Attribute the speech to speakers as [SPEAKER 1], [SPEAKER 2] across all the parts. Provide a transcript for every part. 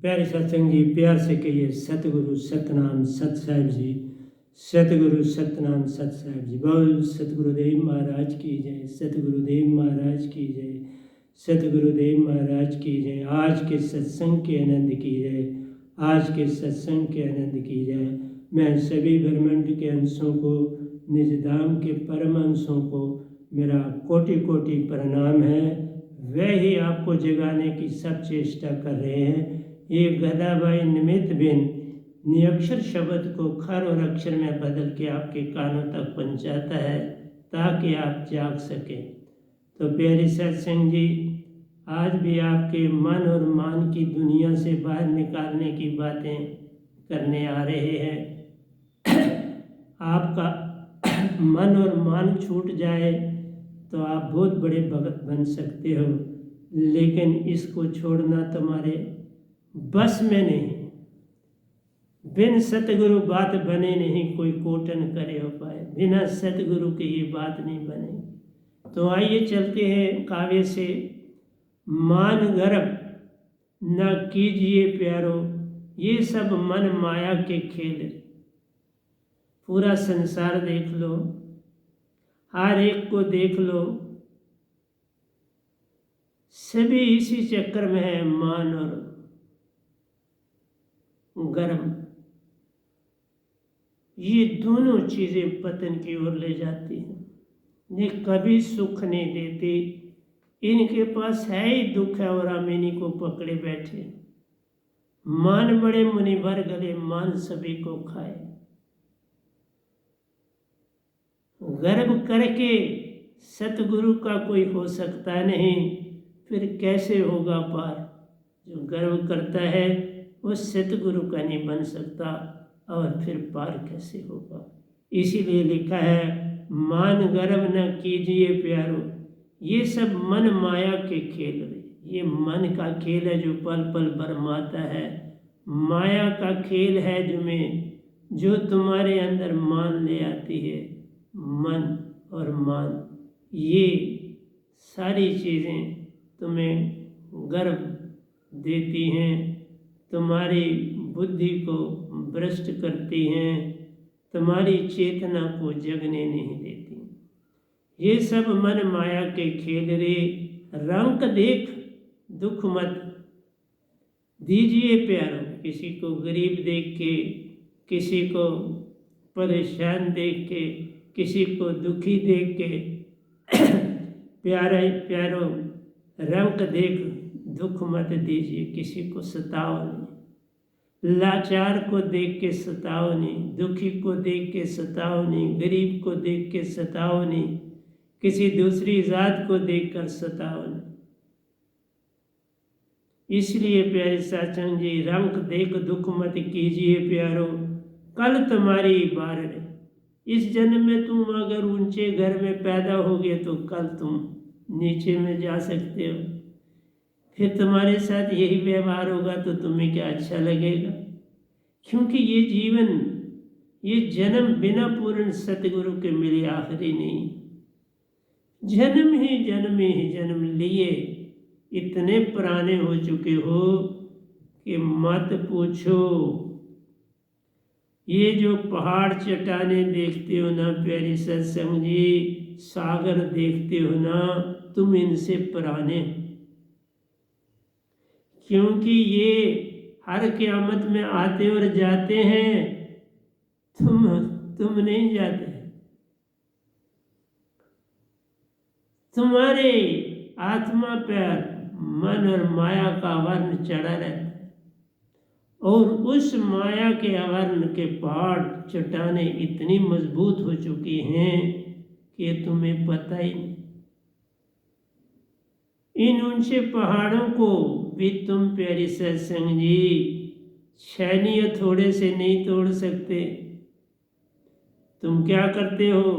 [SPEAKER 1] प्यारे सत्संग जी, प्यार से कहिए सतगुरु सतनाम सत साहिब जी। सतगुरु सतनाम सत साहिब जी। बोल सतगुरुदेव महाराज की जय, सतगुरुदेव महाराज की जय, सतगुरुदेव महाराज की जय। आज के सत्संग के आनंद की जय, आज के सत्संग के आनंद की जय। मैं सभी ब्रह्मांड के अंशों को, निज धाम के परम अंशों को मेरा कोटि कोटि प्रणाम है। वे ही आपको जगाने की सब चेष्टा कर रहे हैं। ये गदाबाई निमित्त बिन निरक्षर शब्द को खर और अक्षर में बदल के आपके कानों तक पहुंचाता है ताकि आप जाग सकें। तो प्यारे सत्संग जी, आज भी आपके मन और मान की दुनिया से बाहर निकालने की बातें करने आ रहे हैं। आपका मन और मान छूट जाए तो आप बहुत बड़े भगत बन सकते हो, लेकिन इसको छोड़ना तुम्हारे बस में नहीं। बिन सतगुरु बात बने नहीं, कोई कोटन करे हो पाए। बिना सतगुरु के ये बात नहीं बने। तो आइए चलते हैं काव्य से। मान गर्व न कीजिए प्यारो, ये सब मन माया के खेल। पूरा संसार देख लो, हर एक को देख लो, सभी इसी चक्कर में है। मान और गर्व, ये दोनों चीजें पतन की ओर ले जाती हैं। ये कभी सुख नहीं देती। इनके पास है ही दुख है और हम इन्हीं को पकड़े बैठे। मान बड़े मुनिवर गले, मान सभी को खाए। गर्व करके सतगुरु का कोई हो सकता नहीं, फिर कैसे होगा पार। जो गर्व करता है वो सतगुरु का नहीं बन सकता, और फिर पार कैसे होगा। इसीलिए लिखा है, मान गर्व न कीजिए प्यारो, ये सब मन माया के खेल। ये मन का खेल है जो पल पल बरमाता है। माया का खेल है जो तुम्हारे अंदर मान ले आती है। मन और मान, ये सारी चीज़ें तुम्हें गर्व देती हैं, तुम्हारी बुद्धि को भ्रष्ट करती हैं, तुम्हारी चेतना को जगने नहीं देती। ये सब मन माया के खेल रे, रंग देख दुख मत दीजिए प्यारो। किसी को गरीब देख के, किसी को परेशान देख के, किसी को दुखी देख के प्यारो रंग देख दुख मत दीजिए। किसी को सताओ नहीं, लाचार को देख के सताओ नहीं, दुखी को देख के सताओ नहीं, गरीब को देख के सताओ नहीं, किसी दूसरी जात को देखकर सताओ नहीं। इसलिए प्यारे सत्संग जी, रंग देख दुख मत कीजिए प्यारो, कल तुम्हारी बार है। इस जन्म में तुम अगर ऊंचे घर में पैदा होगे तो कल तुम नीचे में जा सकते हो। फिर तुम्हारे साथ यही व्यवहार होगा तो तुम्हें क्या अच्छा लगेगा। क्योंकि ये जीवन, ये जन्म बिना पूर्ण सतगुरु के मिले आखिरी नहीं। जन्म ही जन्म लिए इतने पुराने हो चुके हो कि मत पूछो। ये जो पहाड़ चट्टाने देखते हो ना प्यारी सत्संग जी, सागर देखते हो ना, तुम इनसे पुराने। क्योंकि ये हर क़यामत में आते और जाते हैं, तुम नहीं जाते। तुम्हारे आत्मा पर मन और माया का आवरण चढ़ा रहता है, और उस माया के आवरण के पहाड़ चट्टाने इतनी मजबूत हो चुकी हैं कि तुम्हें पता ही नहीं। इन ऊंचे पहाड़ों को भी तुम प्यारी सत्संग जी छैनी या थोड़े से नहीं तोड़ सकते। तुम क्या करते हो,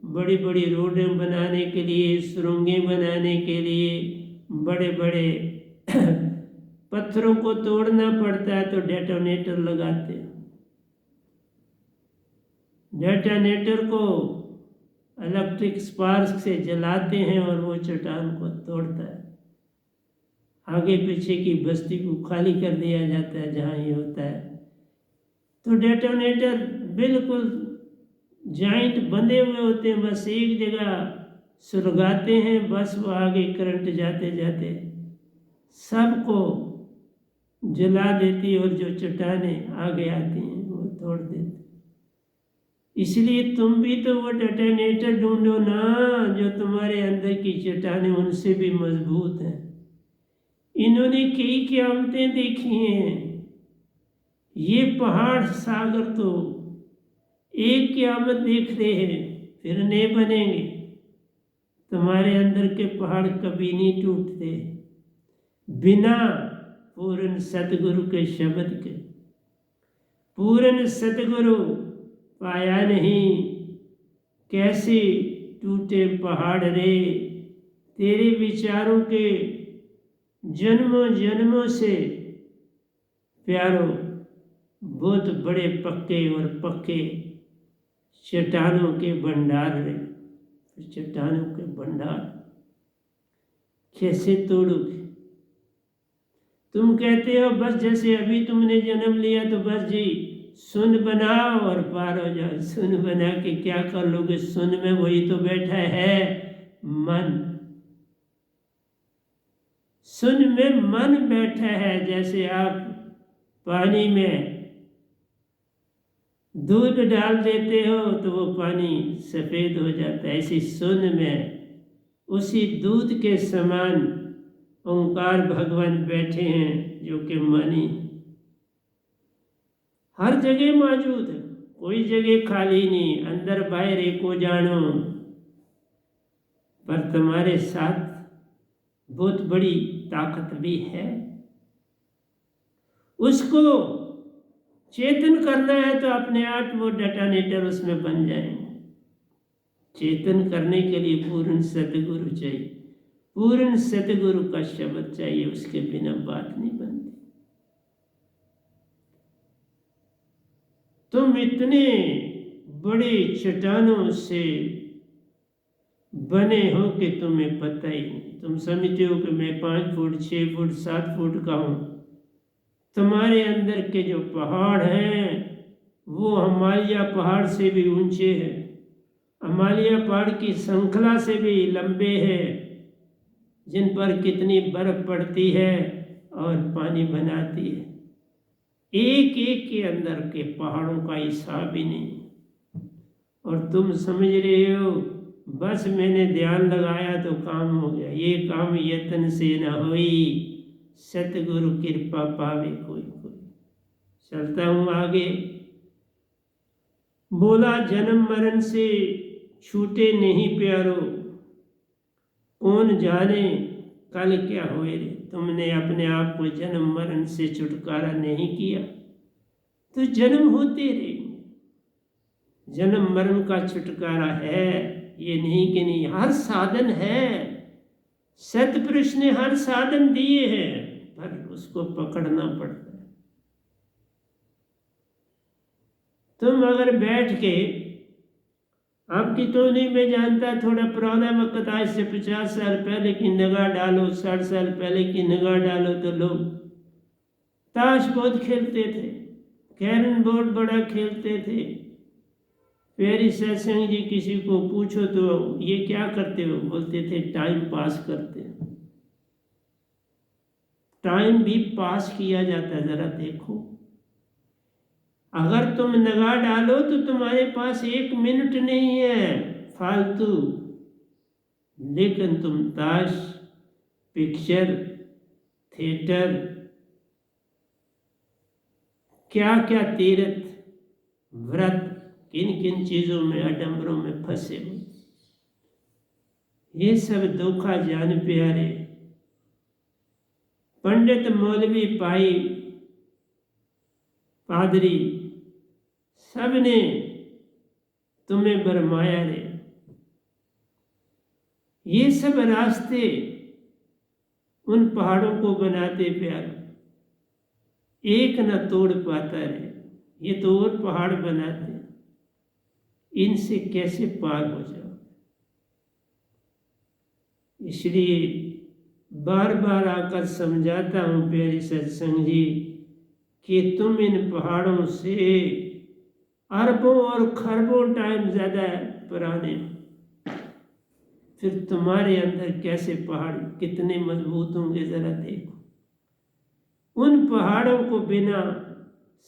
[SPEAKER 1] बड़ी बड़ी रोडें बनाने के लिए, सुरंगें बनाने के लिए बड़े बड़े पत्थरों को तोड़ना पड़ता है तो डेटोनेटर लगाते हैं। डेटोनेटर को इलेक्ट्रिक स्पार्क से जलाते हैं और वो चट्टान को तोड़ता है। आगे पीछे की बस्ती को खाली कर दिया जाता है जहाँ ये होता है। तो डेटोनेटर बिल्कुल जॉइंट बंधे हुए होते हैं, बस एक जगह सुलगाते हैं, बस वो आगे करंट जाते जाते सबको जला देती है, और जो चट्टानें आगे आती हैं वो तोड़ देती। इसलिए तुम भी तो वो डेटोनेटर ढूंढो ना जो तुम्हारे अंदर की चट्टानें उनसे भी मजबूत हैं। इन्होंने कई क़यामतें देखी हैं। ये पहाड़ सागर तो एक क़यामत देख रहे हैं, फिर नहीं बनेंगे। तुम्हारे अंदर के पहाड़ कभी नहीं टूटते बिना पूर्ण सतगुरु के शब्द के। पूर्ण सतगुरु पाया नहीं, कैसे टूटे पहाड़ रे। तेरे विचारों के जन्मों जन्मों से प्यारो बहुत बड़े पक्के और पक्के चट्टानों के भंडार रे। चट्टानों के भंडार कैसे तोड़ोगे? तुम कहते हो बस जैसे अभी तुमने जन्म लिया तो बस जी सुन बनाओ और पार हो जाओ। सुन बना के क्या कर लोगे? सुन में वही तो बैठा है मन। सुन में मन बैठा है। जैसे आप पानी में दूध डाल देते हो तो वो पानी सफ़ेद हो जाता है, ऐसी सुन में उसी दूध के समान ओंकार भगवान बैठे हैं जो कि मनी हर जगह मौजूद है, कोई जगह खाली नहीं। अंदर बाहर एको जानो। पर तुम्हारे साथ बहुत बड़ी ताकत भी है। उसको चेतन करना है तो अपने आप वो डेटोनेटर उसमें बन जाएंगे। चेतन करने के लिए पूर्ण सतगुरु चाहिए। पूर्ण सतगुरु का शब्द चाहिए, उसके बिना बात नहीं बनती। तुम इतने बड़े चट्टानों से बने हो कि तुम्हें पता ही नहीं। तुम समझते हो कि मैं 5 फुट 6 फुट 7 फुट का हूँ। तुम्हारे अंदर के जो पहाड़ हैं वो हिमालय पहाड़ से भी ऊंचे हैं, हिमालय पहाड़ की श्रृंखला से भी लंबे हैं, जिन पर कितनी बर्फ पड़ती है और पानी बनाती है। एक एक के अंदर के पहाड़ों का हिसाब ही नहीं। और तुम समझ रहे हो बस मैंने ध्यान लगाया तो काम हो गया। ये काम यत्न से न होई, सतगुरु कृपा पावे कोई कोई। चलता हूँ आगे। बोला जन्म मरण से छूटे नहीं प्यारो, कौन जाने कल क्या होए रे। तुमने अपने आप को जन्म मरण से छुटकारा नहीं किया तो जन्म होते रहेंगे। जन्म मरण का छुटकारा है, ये नहीं कि नहीं, हर साधन है। सतपुरुष ने हर साधन दिए हैं, पर उसको पकड़ना पड़ता है। तुम अगर बैठ के, आपकी तो नहीं मैं जानता, थोड़ा पुराना वक्त आज से 50 साल पहले की निगाह डालो, 60 साल पहले की निगाह डालो तो लोग ताश बहुत खेलते थे, कैरम बोर्ड बड़ा खेलते थे। प्यारी सत्संग जी किसी को पूछो तो ये क्या करते हो, बोलते थे टाइम पास करते हैं। टाइम भी पास किया जाता है, जरा देखो। अगर तुम निगाह डालो तो तुम्हारे पास 1 मिनट नहीं है फालतू, लेकिन तुम ताश, पिक्चर, थिएटर, क्या क्या तीर्थ व्रत, किन किन चीज़ों में आडंबरों में फंसे हो। ये सब धोखा जान प्यारे। पंडित मौलवी पाई पादरी सबने तुम्हें बरमाया रे। ये सब रास्ते उन पहाड़ों को बनाते प्यार, एक न तोड़ पाता रे। ये तो और पहाड़ बनाते, इनसे कैसे पार हो जाओ। इसलिए बार बार आकर समझाता हूँ प्यारी सत्संग जी कि तुम इन पहाड़ों से अरबों और खरबों टाइम ज़्यादा पुराने, फिर तुम्हारे अंदर कैसे पहाड़ कितने मजबूत होंगे ज़रा देखो। उन पहाड़ों को बिना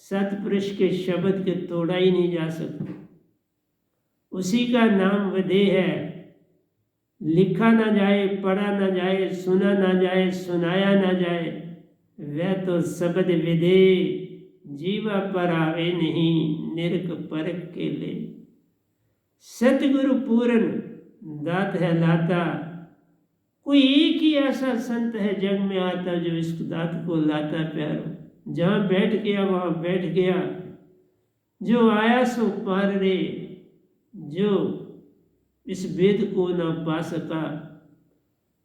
[SPEAKER 1] सतपुरुष के शब्द के तोड़ा ही नहीं जा सकता। उसी का नाम विदेह है। लिखा ना जाए, पढ़ा ना जाए, सुना ना जाए, सुनाया ना जाए, वह तो शब्द विदेह जीवा पर आवे नहीं, निरख परख के ले। सतगुरु पूरन दात है लाता। कोई एक ही ऐसा संत है जग में आता जो इस दात को लाता प्यारो। जहाँ बैठ गया वहाँ बैठ गया, जो आया सो पार रे, जो इस वेद को ना पा सका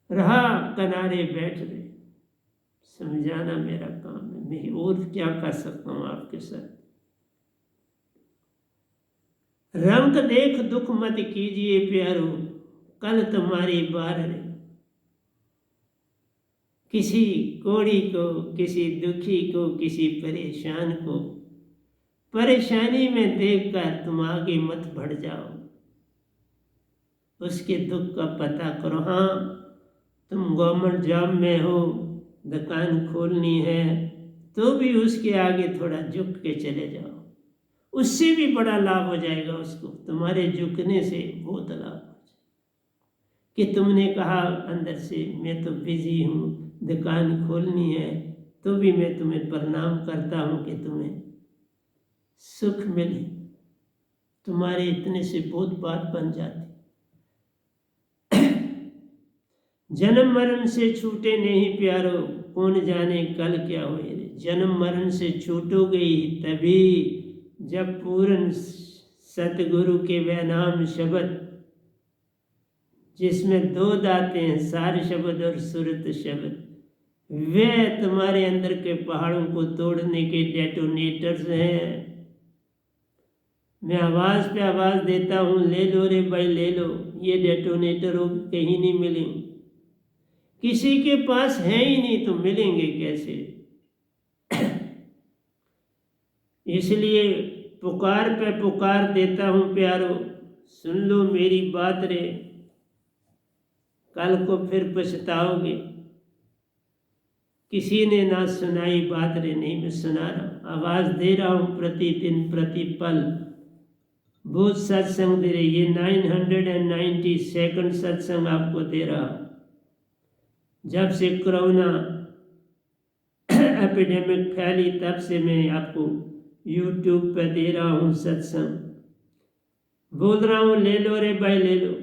[SPEAKER 1] रहा किनारे बैठ रहे। समझाना मेरा काम है, मैं और क्या कर सकता हूँ आपके साथ। रंग देख दुख मत कीजिए प्यारो, कल तुम्हारी बार है। किसी कोड़ी को, किसी दुखी को, किसी परेशान को परेशानी में देखकर तुम आगे मत बढ़ जाओ। उसके दुख का पता करो। हाँ, तुम गवर्नमेंट जॉब में हो, दुकान खोलनी है, तो भी उसके आगे थोड़ा झुक के चले जाओ, उससे भी बड़ा लाभ हो जाएगा उसको। तुम्हारे झुकने से बहुत लाभ हो जाएगा कि तुमने कहा अंदर से मैं तो बिजी हूँ, दुकान खोलनी है, तो भी मैं तुम्हें प्रणाम करता हूँ कि तुम्हें सुख मिले। तुम्हारे इतने से बहुत बात बन जाती। जन्म मरण से छूटे नहीं प्यारो, कौन जाने कल क्या होए। जन्म मरण से छूटोगे तभी जब पूर्ण सतगुरु के वह नाम शब्द, जिसमें दो दाते हैं, सार शब्द और सुरत शब्द, वे तुम्हारे अंदर के पहाड़ों को तोड़ने के डेटोनेटर्स हैं। मैं आवाज़ पे आवाज़ देता हूँ, ले लो रे भाई ले लो। ये डेटोनेटर कहीं नहीं मिलेंगे, किसी के पास है ही नहीं तो मिलेंगे कैसे। इसलिए पुकार पे पुकार देता हूँ प्यारो, सुन लो मेरी बात रे, कल को फिर पछताओगे। किसी ने ना सुनाई बात रे, नहीं मैं सुना रहा हूँ, आवाज़ दे रहा हूँ प्रतिदिन प्रतिपल। बहुत सत्संग दे रहे, ये 992nd सत्संग आपको दे रहा हूँ। जब से कोरोना एपिडेमिक फैली तब से मैं आपको यूट्यूब पे दे रहा हूँ सत्संग, बोल रहा हूँ ले लो रे भाई ले लो,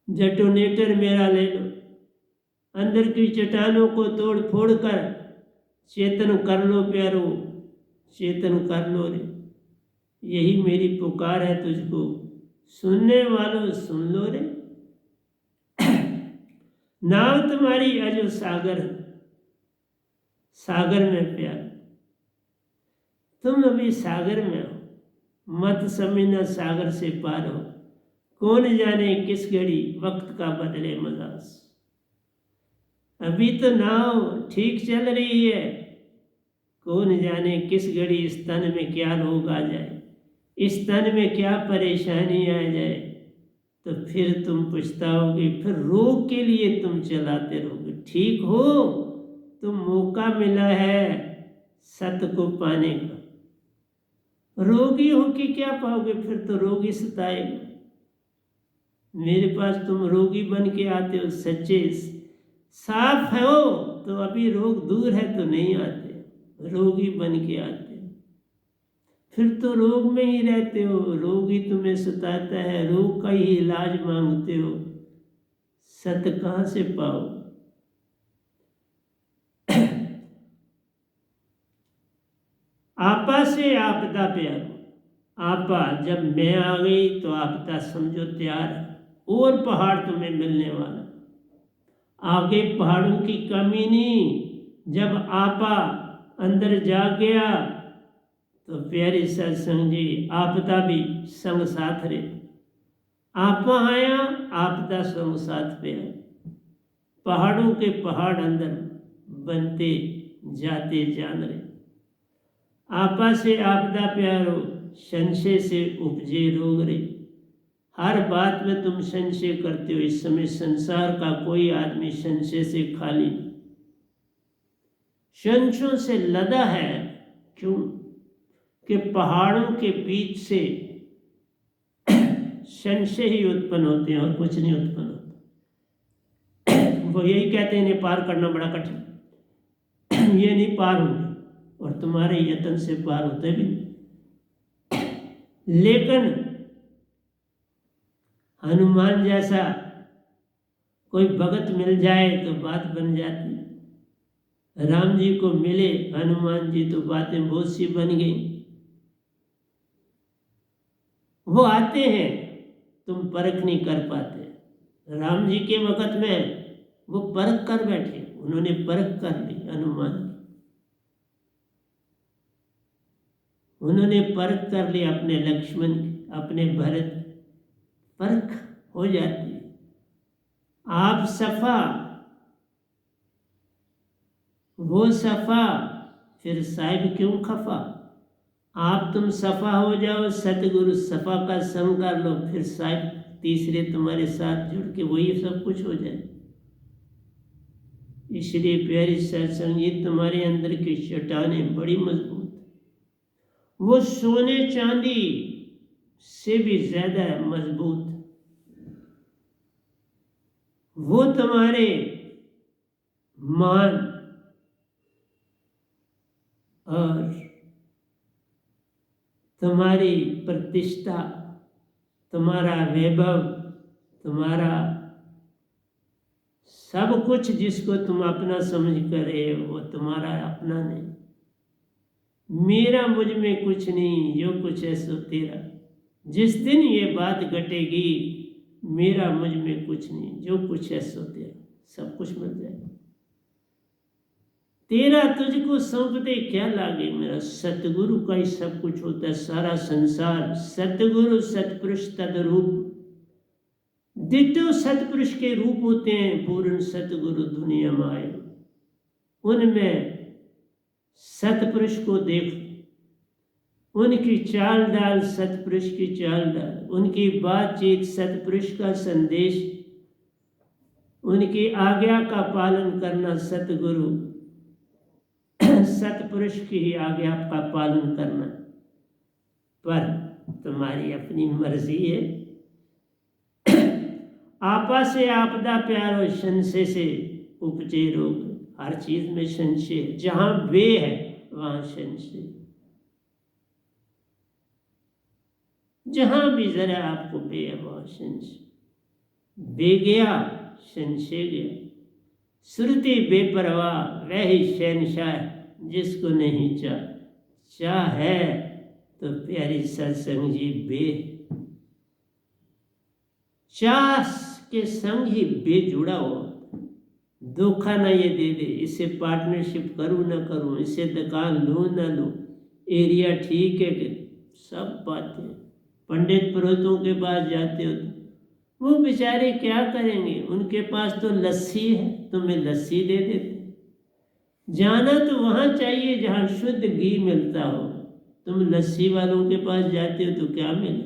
[SPEAKER 1] डेटोनेटर मेरा ले लो। अंदर की चट्टानों को तोड़ फोड़ कर चेतन कर लो प्यारो, चेतन कर लो रे। यही मेरी पुकार है तुझको, सुनने वालों सुन लो रे। नाव तुम्हारी अजो सागर, सागर में प्यार, तुम अभी सागर में हो, मत समझना सागर से पार हो। कौन जाने किस घड़ी वक्त का बदले मजाज। अभी तो नाव ठीक चल रही है, कौन जाने किस घड़ी इस तन में क्या रोग आ जाए, इस तन में क्या परेशानी आ जाए, तो फिर तुम पछताओगे, फिर रोग के लिए तुम चलाते रहोगे। ठीक हो तो मौका मिला है सत्य को पाने का, रोगी हो कि क्या पाओगे, फिर तो रोगी सताएगा। मेरे पास तुम रोगी बन के आते हो, सच्चे साफ हो तो अभी रोग दूर है तो नहीं आते, रोगी बन के आते, फिर तो रोग में ही रहते हो। रोग ही तुम्हें सताता है, रोग का ही इलाज मांगते हो, सत्य कहाँ से पाओ। आपा से आपदा प्यारो, आपा जब मैं आ गई तो आपदा समझो तैयार है, और पहाड़ तुम्हें मिलने वाला। आगे पहाड़ों की कमी नहीं, जब आपा अंदर जा गया तो प्यारे सत्संग जी आपदा भी संग साथ रहे। आप आया आपदा संग साथ पे आया, पहाड़ों के पहाड़ अंदर बनते जाते जान रहे। आपा से आपदा प्यारो, संशय से उपजे रोग रे। हर बात में तुम संशय करते हो। इस समय संसार का कोई आदमी संशय से खाली नहीं, संशयों से लदा है। क्यों? कि पहाड़ों के बीच से संशय ही उत्पन्न होते हैं और कुछ नहीं उत्पन्न होता। वो यही कहते हैं इन्हें पार करना बड़ा कठिन, ये नहीं पार होंगे, और तुम्हारे यत्न से पार होते भी नहीं। लेकिन हनुमान जैसा कोई भगत मिल जाए तो बात बन जाती। राम जी को मिले हनुमान जी तो बातें बहुत सी बन गई। वो आते हैं, तुम परख नहीं कर पाते। राम जी के वक्त में वो परख कर बैठे, उन्होंने परख कर ली हनुमान, उन्होंने परख कर ली अपने लक्ष्मण की, अपने भरत, परख हो जाती है। आप सफा, वो सफा, फिर साहिब क्यों खफा। आप तुम सफा हो जाओ, सतगुरु सफा का संग कर लो, फिर साहिब तीसरे तुम्हारे साथ जुड़ के वही सब कुछ हो जाए। इसलिए प्यारी सत्संग जी, तुम्हारे अंदर की चट्टानें बड़ी मजबूत, वो सोने चांदी से भी ज्यादा मजबूत। वो तुम्हारे मान और तुम्हारी प्रतिष्ठा, तुम्हारा वैभव, तुम्हारा सब कुछ जिसको तुम अपना समझ कर रहे हो वो तुम्हारा अपना नहीं। मेरा मुझ में कुछ नहीं, जो कुछ है सो तेरा। जिस दिन ये बात घटेगी, मेरा मुझ में कुछ नहीं, जो कुछ है सो तेरा, सब कुछ मिल जाएगा। तेरा तुझको सौंप दे क्या लागे मेरा। सतगुरु का ही सब कुछ होता है, सारा संसार। सतगुरु सतपुरुष तदरूप, दिटो सतपुरुष के रूप होते हैं। पूर्ण सतगुरु दुनिया में आए, उनमें सतपुरुष को देख, उनकी चाल डाल सतपुरुष की चाल डाल, उनकी बातचीत सतपुरुष का संदेश, उनकी आज्ञा का पालन करना सतगुरु सतपुरुष की ही आज्ञा का पालन करना। पर तुम्हारी अपनी मर्जी है। आपा से आपदा प्यारो, संशय से उपजे रोग। हर चीज में संशय, जहां वे है वहां संशय। जहां भी जरा आपको बे है वहां संशय। बे गया संशय गया। श्रुति बेपरवाह वह ही शहनशाह, जिसको नहीं चाह है तो प्यारी सत्संग जी बे। चाह के संग ही बे जुड़ा हो। धोखा ना ये दे दे, इससे पार्टनरशिप करूं ना करूं, इससे दुकान लूं ना लूं, एरिया ठीक है कि सब बातें। पंडित पुरोहितों के पास जाते हो तो वो बेचारे क्या करेंगे, उनके पास तो लस्सी है, तुम्हें लस्सी दे देते। जाना तो वहां चाहिए जहां शुद्ध घी मिलता हो। तुम लस्सी वालों के पास जाते हो तो क्या मिले।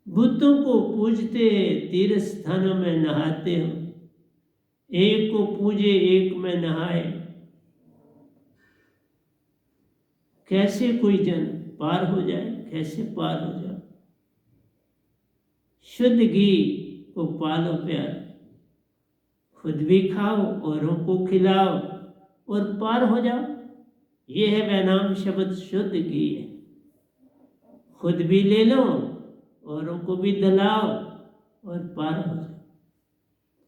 [SPEAKER 1] बुतों को पूजते, तीर्थ स्थानों में नहाते हो। एक को पूजे एक में नहाए, कैसे कोई जन पार हो जाए, कैसे पार हो जाए। शुद्ध घी को पालो प्यार, खुद भी खाओ औरों को खिलाओ और पार हो जाओ। ये है वह नाम शब्द शुद्ध घी है। खुद भी ले लो, औरों को भी दिलाओ और पार हो जाओ।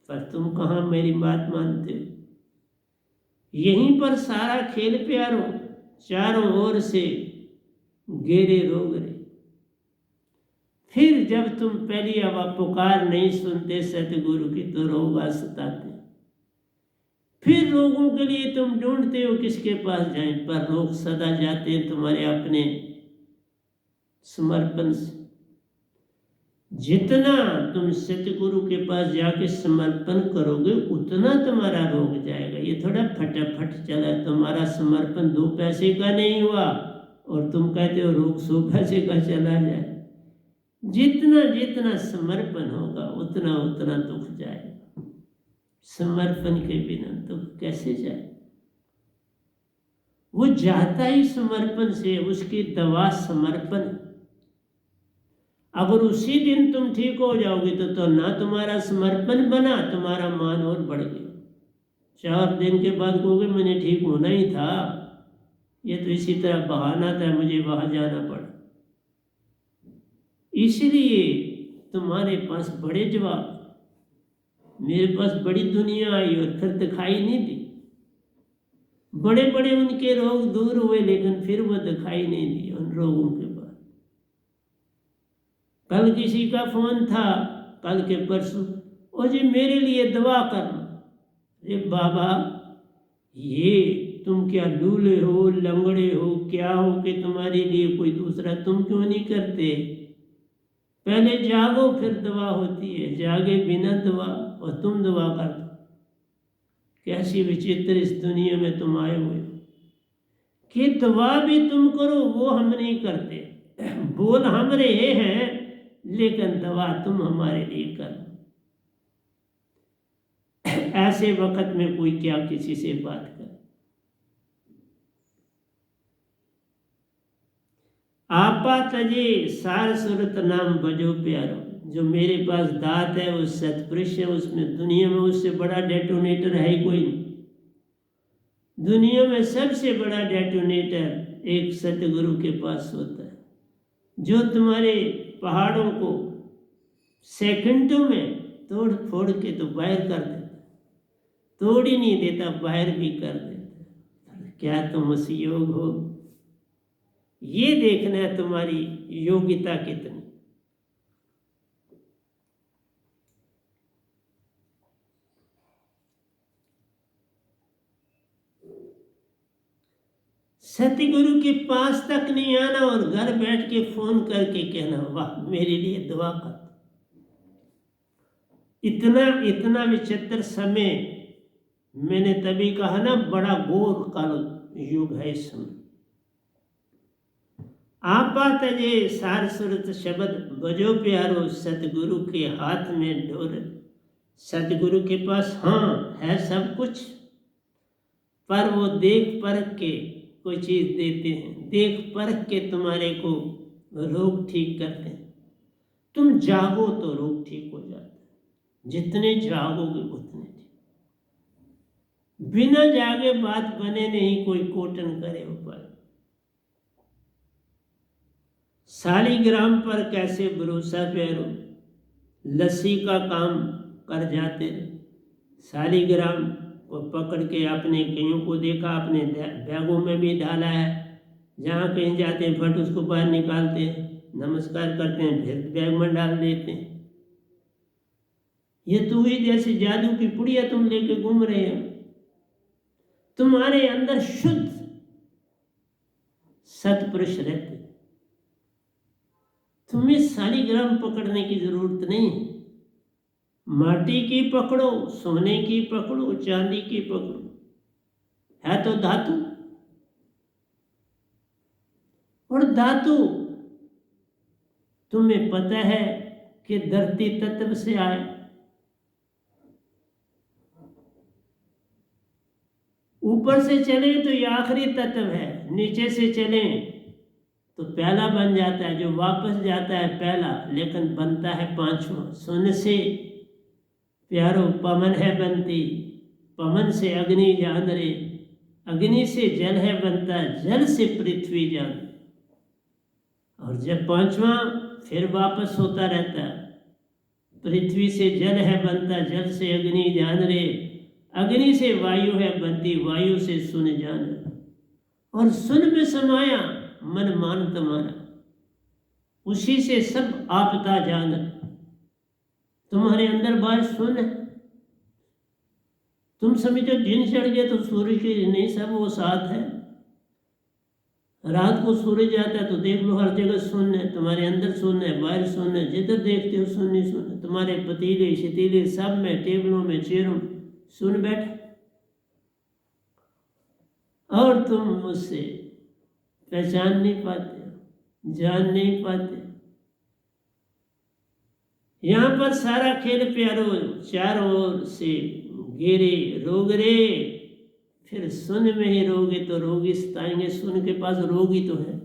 [SPEAKER 1] पर तुम कहाँ मेरी बात मानते हो। यहीं पर सारा खेल प्यारो, चारों ओर से घेरे रोग रे। फिर जब तुम पहली हवा पुकार नहीं सुनते सतगुरु की तो रोग आ सताते। फिर रोगों के लिए तुम ढूंढते हो किसके पास जाएं, पर रोग सदा जाते हैं तुम्हारे अपने समर्पण से। जितना तुम सतगुरु के पास जाके समर्पण करोगे उतना तुम्हारा रोग जाएगा। ये थोड़ा फटाफट चला, तुम्हारा समर्पण 2 पैसे का नहीं हुआ और तुम कहते हो रोग 100 पैसे का चला जाए। जितना जितना समर्पण होगा उतना उतना दुख जाएगा। समर्पण के बिना दुख कैसे जाए? वो जाता ही समर्पण से, उसकी दवा समर्पण। अगर उसी दिन तुम ठीक हो जाओगे तो ना तुम्हारा समर्पण बना, तुम्हारा मान और बढ़ गया। 4 दिन के बाद कहोगे मैंने ठीक होना ही था, ये तो इसी तरह बहाना था, मुझे वहां जाना पड़ा। इसलिए तुम्हारे पास बड़े जवाब, मेरे पास बड़ी दुनिया आई और फिर दिखाई नहीं दी। बड़े बड़े उनके रोग दूर हुए लेकिन फिर वो दिखाई नहीं दी उन रोगों के बाद। कल किसी का फोन था, कल के परसों, ओ जी मेरे लिए दुआ करना। अरे बाबा, ये तुम क्या लूले हो, लंगड़े हो, क्या हो कि तुम्हारे लिए कोई दूसरा? तुम क्यों नहीं करते? पहले जागो फिर दुआ होती है, जागे बिना दुआ और तुम दुआ कर दो। कैसी विचित्र इस दुनिया में तुम आए हुए हो कि दुआ भी तुम करो, वो हम नहीं करते। बोल हम रहे हैं लेकिन दुआ तुम हमारे लिए करो। ऐसे वक्त में कोई क्या किसी से बात करे? आपा तजे सार सूरत नाम बजो प्यारो। जो मेरे पास दात है वो सतपुरुष है, उसमें दुनिया में उससे बड़ा डेटोनेटर है ही कोई नहीं। दुनिया में सबसे बड़ा डेटोनेटर एक सतगुरु के पास होता है, जो तुम्हारे पहाड़ों को सेकंडों में तोड़ फोड़ के तो बाहर कर देता, तोड़ ही नहीं देता बाहर भी कर देता। क्या तुम उस योग हो? ये देखना है तुम्हारी योग्यता कितनी। सतगुरु के पास तक नहीं आना और घर बैठ के फोन करके कहना वाह मेरे लिए दुआ कर। इतना इतना विचित्र समय, मैंने तभी कहा ना बड़ा घोर काल युग है इस समय। आपा तजे सार सुरत शब्द बजो प्यारो, सतगुरु के हाथ में डोर। सतगुरु के पास हाँ है सब कुछ, पर वो देख परख के कोई चीज देते हैं, देख परख के तुम्हारे को रोग ठीक करते हैं। तुम जागो तो रोग ठीक हो जाता है, जितने जागोगे उतने ठीक। बिना जागे बात बने नहीं, कोई कोटन करे उपाय। शालिग्राम पर कैसे भरोसा पैरो, लस्सी का काम कर जाते। शालिग्राम को पकड़ के अपने कईयों को देखा, अपने बैगों में भी डाला है। जहाँ कहीं जाते हैं फट उसको बाहर निकालते हैं, नमस्कार करते हैं, फिर बैग में डाल देते हैं। ये तो ही जैसे जादू की पुड़िया तुम लेके घूम रहे हो। तुम्हारे अंदर शुद्ध सतपुरुष रहते, तुम्हें शालिग्राम पकड़ने की जरूरत नहीं। माटी की पकड़ो, सोने की पकड़ो, चांदी की पकड़ो, है तो धातु। और धातु तुम्हें पता है कि धरती तत्व से आए। ऊपर से चले तो ये आखिरी तत्व है, नीचे से चले तो पहला बन जाता है, जो वापस जाता है पहला लेकिन बनता है 5वां। सुन से प्यारो पवन है बनती, पवन से अग्नि जान रे, अग्नि से जल है बनता, जल से पृथ्वी जान। और जब 5वां फिर वापस होता रहता है, पृथ्वी से जल है बनता, जल से अग्नि जान रे, अग्नि से वायु है बनती, वायु से सुन जान। और सुन में समाया मन मान तुम्हारा, उसी से सब आपदा जान। तुम्हारे अंदर बात सुन है। तुम समझो दिन चढ़ गए तो सूर्य की नहीं, सब वो साथ है। रात को सूरज आता है तो देख लो हर जगह शून्य है, तुम्हारे अंदर शून्य है, बाहर शून्य है, जिधर देखते हो शून्य शून्य, तुम्हारे पतीले शतीले सब में, टेबलों में, चेयरों में सुन बैठे, और तुम उससे पहचान नहीं पाते, जान नहीं पाते। यहाँ पर सारा खेल प्यारो चारों ओर से घेरे रोग रे, फिर सुन में ही रोगे तो रोगी सताएंगे। सुन के पास रोग ही तो है,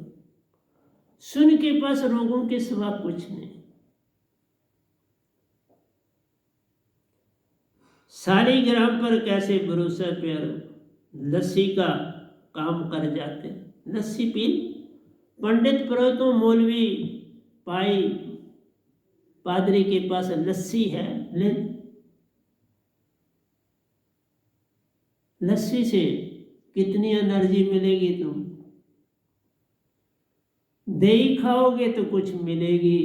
[SPEAKER 1] सुन के पास रोगों के सिवा कुछ नहीं। सालीग्राम पर कैसे भरोसा प्यारो, लस्सी का काम कर जाते, लस्सी पी। पंडित पुरोहितों मौलवी पाई पादरी के पास लस्सी है, ले। लस्सी से कितनी एनर्जी मिलेगी, तुम दही खाओगे तो कुछ मिलेगी,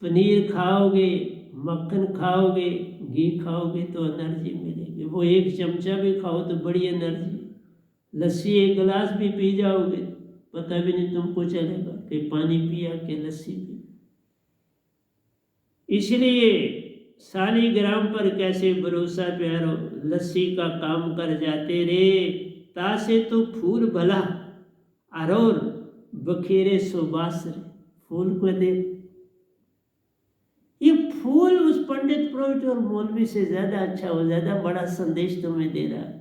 [SPEAKER 1] पनीर खाओगे, मक्खन खाओगे, घी खाओगे तो एनर्जी मिलेगी। वो एक चमचा भी खाओ तो बड़ी एनर्जी। लस्सी एक गिलास भी पी जाओगे पता भी नहीं तुमको चलेगा कि पानी पिया कि लस्सी पी। इसलिए सालीग्राम पर कैसे भरोसा प्यारो, लस्सी का काम कर जाते रे। तासे तो फूल भला अरोर बखेरे सुबास रे। फूल को देख, ये फूल उस पंडित पुरोहित और मौलवी से ज्यादा अच्छा हो, ज्यादा बड़ा संदेश तुम्हें दे रहा है,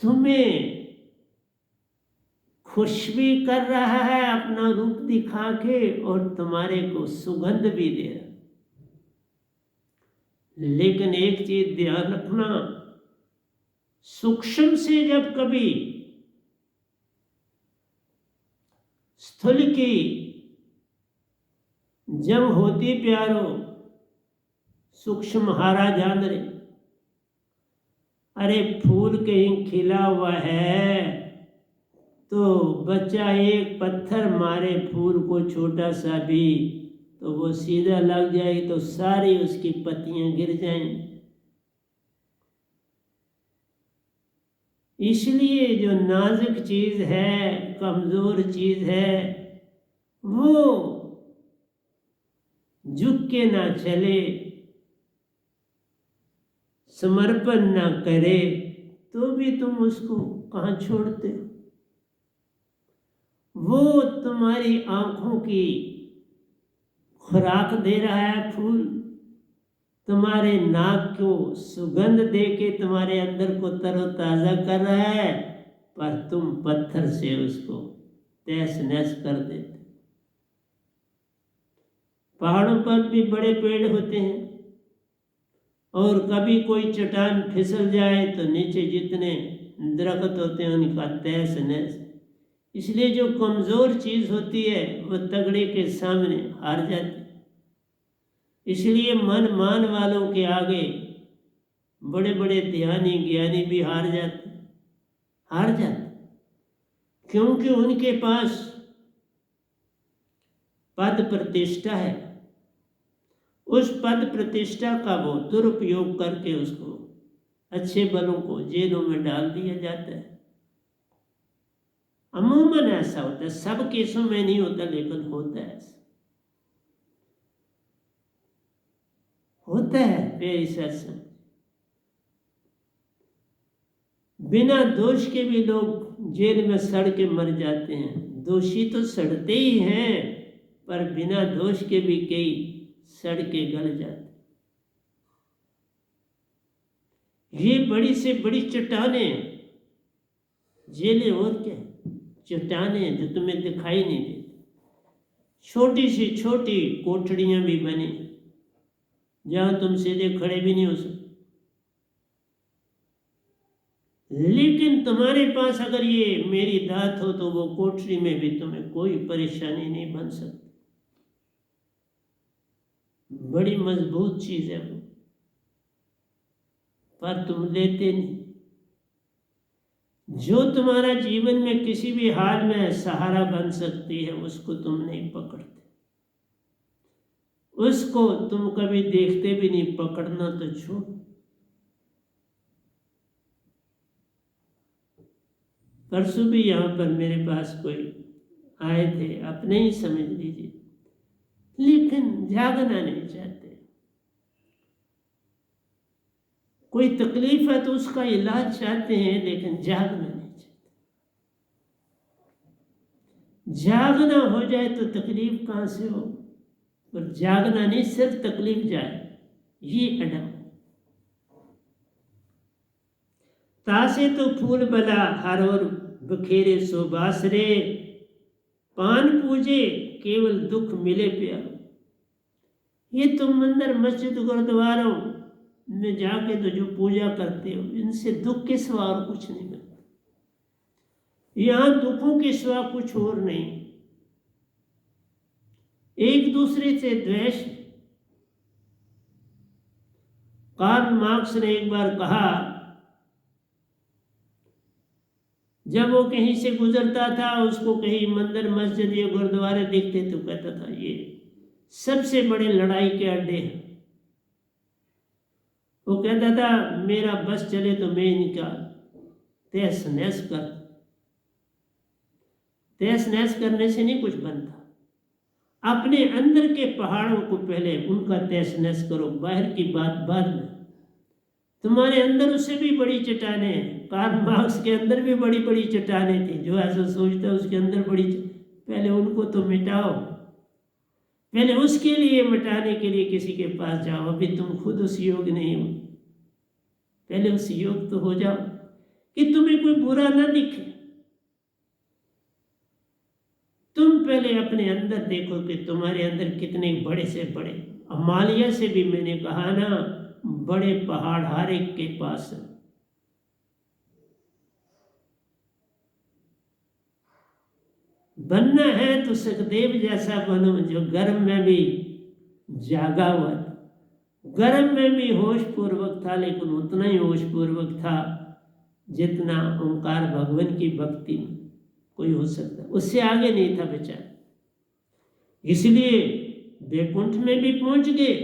[SPEAKER 1] तुम्हें खुश भी कर रहा है अपना रूप दिखा के, और तुम्हारे को सुगंध भी दे रहा। लेकिन एक चीज ध्यान रखना, सूक्ष्म से जब कभी स्थूल की जंग होती प्यारो, सूक्ष्म हारा जान रे। अरे फूल कहीं खिला हुआ है तो बच्चा एक पत्थर मारे फूल को छोटा सा भी, तो वो सीधा लग जाए तो सारी उसकी पत्तियां गिर जाएंगी। इसलिए जो नाजुक चीज है, कमजोर चीज है, वो झुक के ना चले, समर्पण ना करे, तो भी तुम उसको कहाँ छोड़ते हो। वो तुम्हारी आंखों की खुराक दे रहा है फूल, तुम्हारे नाक को सुगंध दे के तुम्हारे अंदर को तरोताजा कर रहा है, पर तुम पत्थर से उसको तहस नहस कर देते। पहाड़ों पर भी बड़े पेड़ होते हैं, और कभी कोई चट्टान फिसल जाए तो नीचे जितने दरख्त होते हैं उनका तहस नहस। इसलिए जो कमजोर चीज होती है वो तगड़े के सामने हार जाती। इसलिए मन मान वालों के आगे बड़े बड़े ध्यानी ज्ञानी भी हार जाते, क्योंकि उनके पास पद प्रतिष्ठा है। उस पद प्रतिष्ठा का वो दुरुपयोग करके उसको अच्छे बलों को जेलों में डाल दिया जाता है। अमूमन ऐसा होता है, सब केसों में नहीं होता, लेकिन होता है, होता है। मेरी सत्संग, बिना दोष के भी लोग जेल में सड़ के मर जाते हैं। दोषी तो सड़ते ही हैं, पर बिना दोष के भी कई सड़ के गल जाते। ये बड़ी से बड़ी चट्टानें जेलें और क्या, चट्टानें जो तुम्हें दिखाई नहीं देती। छोटी सी छोटी कोठड़ियां भी बनी जहां तुम सीधे खड़े भी नहीं हो सकते। लेकिन तुम्हारे पास अगर ये मेरी दात हो तो वो कोठरी में भी तुम्हें कोई परेशानी नहीं बन सकती। बड़ी मजबूत चीज है वो, पर तुम लेते नहीं। जो तुम्हारा जीवन में किसी भी हाल में सहारा बन सकती है उसको तुम नहीं पकड़ते, उसको तुम कभी देखते भी नहीं। पकड़ना तो छोड़। परसों भी यहाँ पर मेरे पास कोई आए थे, अपने ही समझ लीजिए, लेकिन जागना नहीं चाहते। कोई तकलीफ है तो उसका इलाज चाहते हैं, लेकिन जागना नहीं चाहते। जागना हो जाए तो तकलीफ कहाँ से हो, और जागना नहीं, सिर्फ तकलीफ जाए, ये अडम। तासे तो फूल बला हर और बखेरे सो बासरे, पान पूजे केवल दुख मिले प्यारो। ये तुम मंदिर मस्जिद गुरुद्वारों में जाके तो जो पूजा करते हो, इनसे दुख के सिवा और कुछ नहीं मिलता। यहाँ दुखों के सिवा कुछ और नहीं। एक दूसरे से द्वेष। कार्ल मार्क्स ने एक बार कहा, जब वो कहीं से गुजरता था, उसको कहीं मंदिर मस्जिद या गुरुद्वारे दिखते तो कहता था ये सबसे बड़े लड़ाई के अड्डे हैं। वो कहता था मेरा बस चले तो मैं इनका तहस नहस कर। तहस नहस करने से नहीं कुछ बनता। अपने अंदर के पहाड़ों को पहले उनका तहस नहस करो, बाहर की बात बाद में। तुम्हारे अंदर उससे भी बड़ी चट्टानें हैं। कार्ल मार्क्स के अंदर भी बड़ी बड़ी चट्टानें थी। जो ऐसा सोचता है उसके अंदर पहले उनको तो मिटाओ। पहले उसके लिए मिटाने के लिए किसी के पास जाओ। अभी तुम खुद उस योग नहीं हो। पहले उस योग तो हो जाओ कि तुम्हें कोई बुरा ना दिखे। तुम पहले अपने अंदर देखो कि तुम्हारे अंदर कितने बड़े से बड़े, हिमालय से भी मैंने कहा ना, बड़े पहाड़ हर एक के पास है। बनना है तो सुखदेव जैसा बनो, जो गर्म में भी जागा हुआ था। गर्म में भी होश पूर्वक था, लेकिन उतना ही होश पूर्वक था जितना ओंकार भगवान की भक्ति में कोई हो सकता। उससे आगे नहीं था बेचारा। इसलिए वैकुंठ में भी पहुंच गए।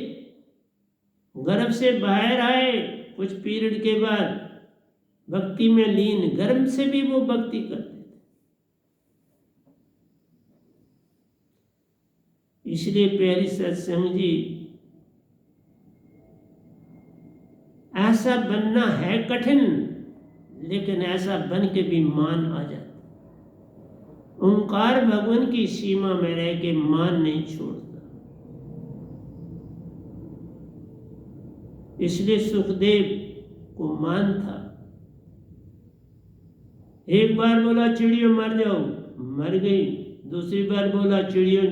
[SPEAKER 1] गर्भ से बाहर आए, कुछ पीरियड के बाद भक्ति में लीन। गर्भ से भी वो भक्ति करते थे। इसलिए प्यारी सत्संग जी, ऐसा बनना है कठिन, लेकिन ऐसा बन के भी मान आ जाता। ओंकार भगवान की सीमा में रह के मान नहीं छोड़ता। इसलिए सुखदेव को मान था। एक बार बोला चिड़ियों मर जाओ, मर गई। दूसरी बार बोला चिड़ियों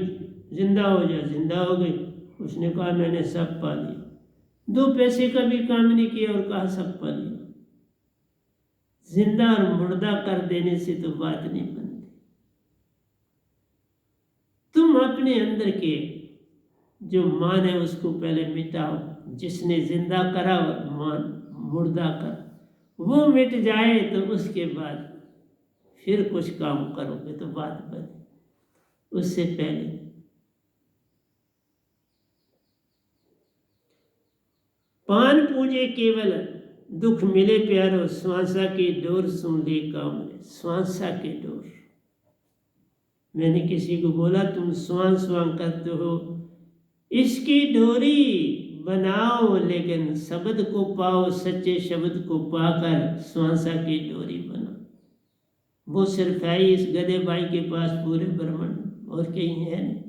[SPEAKER 1] जिंदा हो जाओ, जिंदा हो गई। उसने कहा मैंने सब पा लिया। 2 पैसे का भी काम नहीं किया और कहा सब पा लिया। जिंदा और मुर्दा कर देने से तो बात नहीं बनती। तुम अपने अंदर के जो मान है उसको पहले मिटाओ। जिसने जिंदा करा मान मुर्दा कर, वो मिट जाए तो उसके बाद फिर कुछ काम करोगे तो बात बने। उससे पहले पान पूजे केवल दुख मिले प्यारो, श्वासा की डोर सुन ले काम रे। श्वासा की डोर। मैंने किसी को बोला तुम स्वांग स्वांग करते हो, इसकी डोरी बनाओ, लेकिन शब्द को पाओ। सच्चे शब्द को पाकर श्वासा की डोरी बनाओ। वो सिर्फ है इस गधे भाई के पास पूरे ब्रह्मांड, और कहीं है नहीं।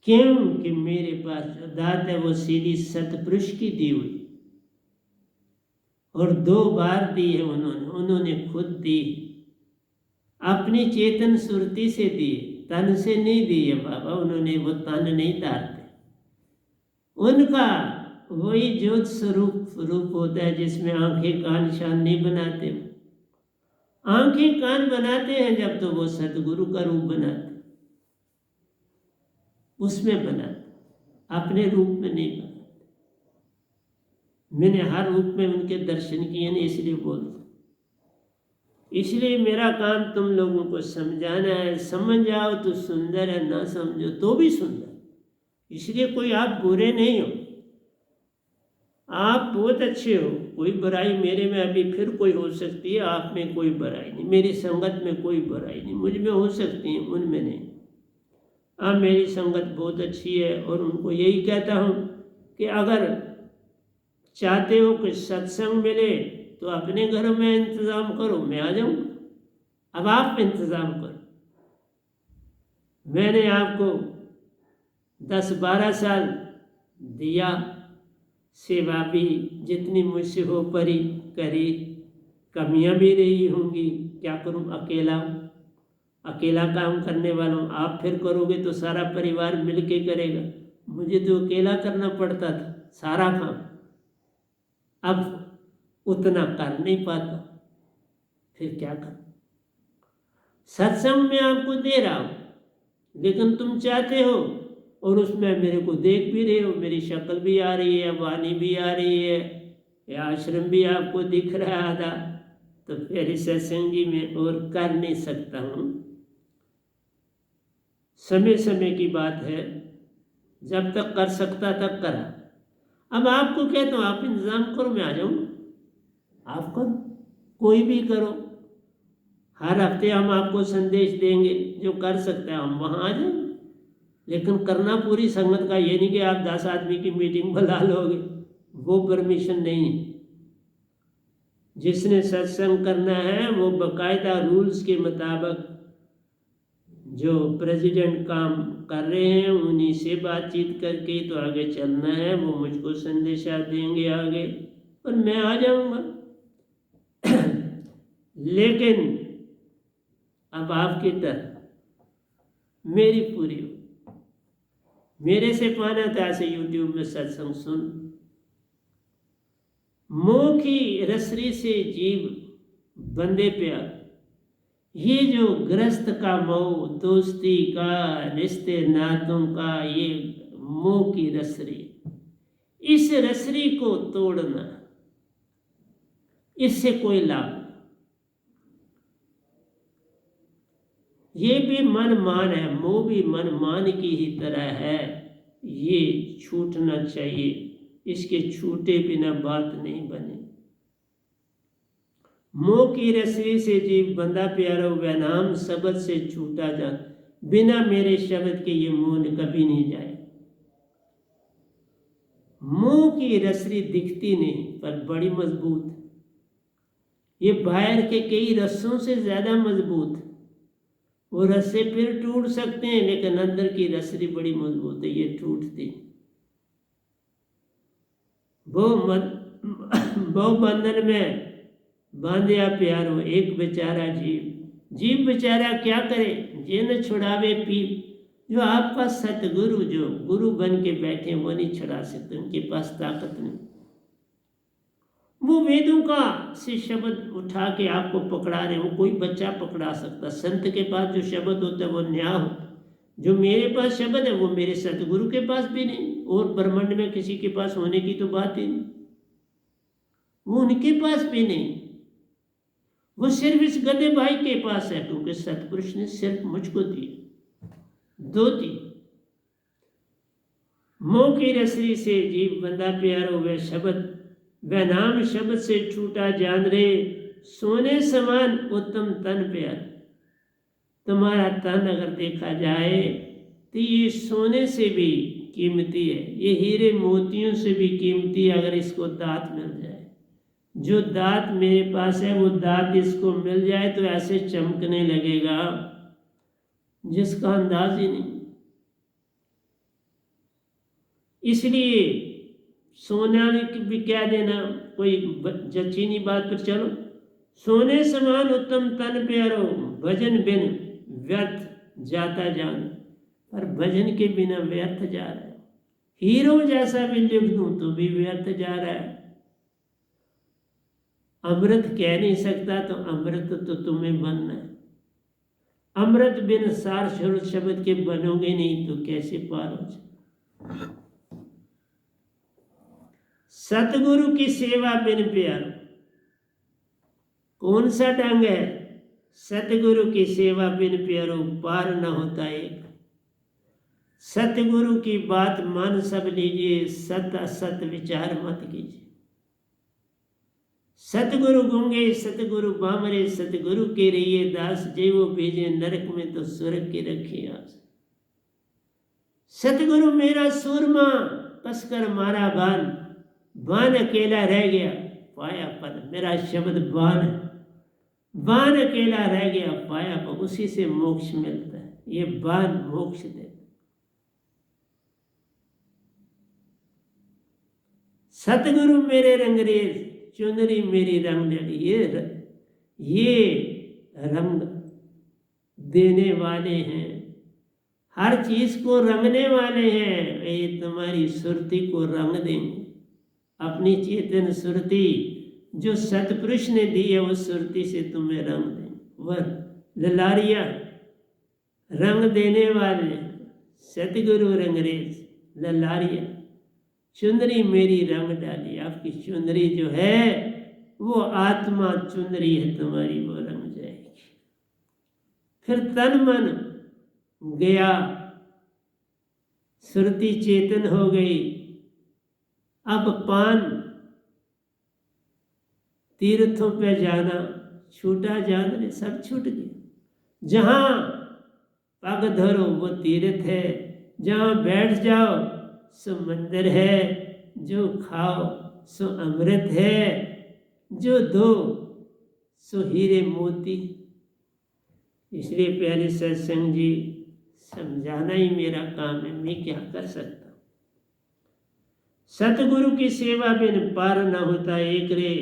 [SPEAKER 1] क्यों कि मेरे पास जो दात है वो सीधी सतपुरुष की दी हुई, और 2 बार दी है उन्होंने खुद दी। अपनी चेतन सुरती से दी, तन से नहीं दी है बाबा। उन्होंने वो तन नहीं तारते। उनका वही ज्योत स्वरूप रूप होता है जिसमें आंखें कान शान नहीं बनाते। आंखें कान बनाते हैं जब तो वो सतगुरु का रूप बनाते, उसमें बनाते, अपने रूप में नहीं बनाते। मैंने हर रूप में उनके दर्शन किए नहीं, इसलिए बोलता। इसलिए मेरा काम तुम लोगों को समझाना है। समझ जाओ तो सुंदर है, ना समझो तो भी सुंदर। इसलिए कोई आप बुरे नहीं हो। आप बहुत अच्छे हो, कोई बुराई मेरे में अभी फिर कोई हो सकती है, आप में कोई बुराई नहीं, मेरी संगत में कोई बुराई नहीं, मुझ में हो सकती है, उनमें नहीं। अब मेरी संगत बहुत अच्छी है और उनको यही कहता हूँ कि अगर चाहते हो कि सत्संग मिले तो अपने घरों में इंतज़ाम करो, मैं आ जाऊँगा। अब आप इंतज़ाम करो। मैंने आपको 10-12 साल दिया, सेवा भी जितनी मुझसे हो परी करी, कमियां भी रही होंगी, क्या करूं, अकेला काम करने वाला हूं। आप फिर करोगे तो सारा परिवार मिलके करेगा, मुझे तो अकेला करना पड़ता था सारा काम, अब उतना कर नहीं पाता, फिर क्या करूं। सत्संग में आपको दे रहा हूं, लेकिन तुम चाहते हो और उसमें मेरे को देख भी रहे हो, मेरी शक्ल भी आ रही है, वाणी भी आ रही है, या आश्रम भी आपको दिख रहा है आधा, तो फिर इस सत्संगी में और कर नहीं सकता हूँ। समय समय की बात है, जब तक कर सकता तक करा। अब आपको कहता हूँ आप इंतज़ाम करो, मैं आ जाऊँगा, आप करो, कोई भी करो। हर हफ्ते हम आपको संदेश देंगे, जो कर सकते हैं हम वहाँ आ जाएंगे, लेकिन करना पूरी संगत का, ये नहीं कि आप 10 आदमी की मीटिंग बुला लोगे, वो परमिशन नहीं है। जिसने सत्संग करना है वो बाकायदा रूल्स के मुताबिक, जो प्रेसिडेंट काम कर रहे हैं उन्हीं से बातचीत करके तो आगे चलना है। वो मुझको संदेशा देंगे आगे और मैं आ जाऊंगा। लेकिन अब आपकी तरह मेरी पूरी हो, मेरे से पाना था ऐसे यूट्यूब में सत्संग सुन। मोह की रसरी से जीव बंदे प्यार, ये जो ग्रस्त का मोह, दोस्ती का, रिश्ते नातों का, ये मोह की रसरी, इस रसरी को तोड़ना, इससे कोई लाभ। ये भी मन मान है, मोह भी मन मान की ही तरह है, ये छूटना चाहिए, इसके छूटे बिना बात नहीं बने। मोह की रस्सी से जीव बंधा प्यारो, वह नाम शब्द से छूटा जा, बिना मेरे शब्द के ये मोह कभी नहीं जाए। मोह की रस्सी दिखती नहीं पर बड़ी मजबूत, ये बाहर के कई रस्सों से ज्यादा मजबूत। वो रस्से फिर टूट सकते हैं, लेकिन अंदर की रस्सी बड़ी मजबूत है, ये टूटती। वो बंधन में बांधिया प्यारो, एक बेचारा जीव बेचारा क्या करे, जे न छुड़ावे पीप। जो आपका सतगुरु, जो गुरु बन के बैठे, वो नहीं छुड़ा सकते, उनके पास ताकत नहीं। वो वेदों का से शब्द उठा के आपको पकड़ा रहे, वो कोई बच्चा पकड़ा सकता। संत के पास जो शब्द होता है वो न्याय होता, जो मेरे पास शब्द है वो मेरे सतगुरु के पास भी नहीं, और ब्रह्मांड में किसी के पास होने की तो बात ही नहीं, वो उनके पास भी नहीं। वो सिर्फ इस गधे भाई के पास है, क्योंकि सतपुरुष ने सिर्फ मुझको दिए, दो दी। मोह की रसरी से जीव बंधा प्यारो, वह शब्द, वह नाम शब्द से छूटा जान रे, सोने समान उत्तम तन प्यार। तुम्हारा तन अगर देखा जाए तो ये सोने से भी कीमती है, ये हीरे मोतियों से भी कीमती है। अगर इसको दांत मिल जाए, जो दांत मेरे पास है वो दांत इसको मिल जाए तो ऐसे चमकने लगेगा जिसका अंदाज ही नहीं। इसलिए सोना भी क्या देना, कोई जचीनी बात पर चलो। सोने समान उत्तम तन प्यारो, भजन बिन व्यर्थ जाता जान। पर भजन के बिना व्यर्थ जा रहा है, हीरो जैसा भी लिख दूं तो भी व्यर्थ जा रहा है। अमृत कह नहीं सकता तो अमृत तो तुम्हें बनना है। अमृत बिन सार शब्द के बनोगे नहीं तो कैसे पार हो जाए। सतगुरु की सेवा बिन प्यार, कौन सा ढंग है? सतगुरु की सेवा बिन प्यारो, पार न होता एक। सतगुरु की बात मान सब लीजिए, सत असत विचार मत कीजिए। सतगुरु गूंगे सतगुरु बामरे, सतगुरु के रहिए दास, जय वो भेजे नरक में तो स्वर्ग की रखी आस। सतगुरु मेरा सूरमा, कसकर मारा बान, बान अकेला रह गया पाया पद। मेरा शब्द बान, बान अकेला रह गया पाया पद, उसी से मोक्ष मिलता है। ये बान मोक्ष देता। सतगुरु मेरे रंगरेज, चुनरी मेरी रंग डाली। ये रंग देने वाले हैं, हर चीज को रंगने वाले हैं। ये तुम्हारी सुरती को रंग देंगे। अपनी चेतन सुरती जो सतपुरुष ने दी है, उस सुरती से तुम्हें रंग देंगे। वह ललारिया रंग देने वाले सतगुरु रंगरेज ललारिया, चुंदरी मेरी रंग डाली। आपकी चुंदरी जो है वो आत्मा चुंदरी है तुम्हारी, वो रंग जाएगी। फिर तन मन गया, सुरती चेतन हो गई। अब पान तीर्थों पे जाना छूटा, जान रे सब छूट गया। जहां पग धरो वो तीर्थ है, जहां बैठ जाओ सो मंदिर है, जो खाओ सो अमृत है, जो दो सो हीरे मोती। इसलिए प्यारे सत्संग जी, समझाना ही मेरा काम है, मैं क्या कर सकता। सतगुरु की सेवा बिन पार न होता एक रे,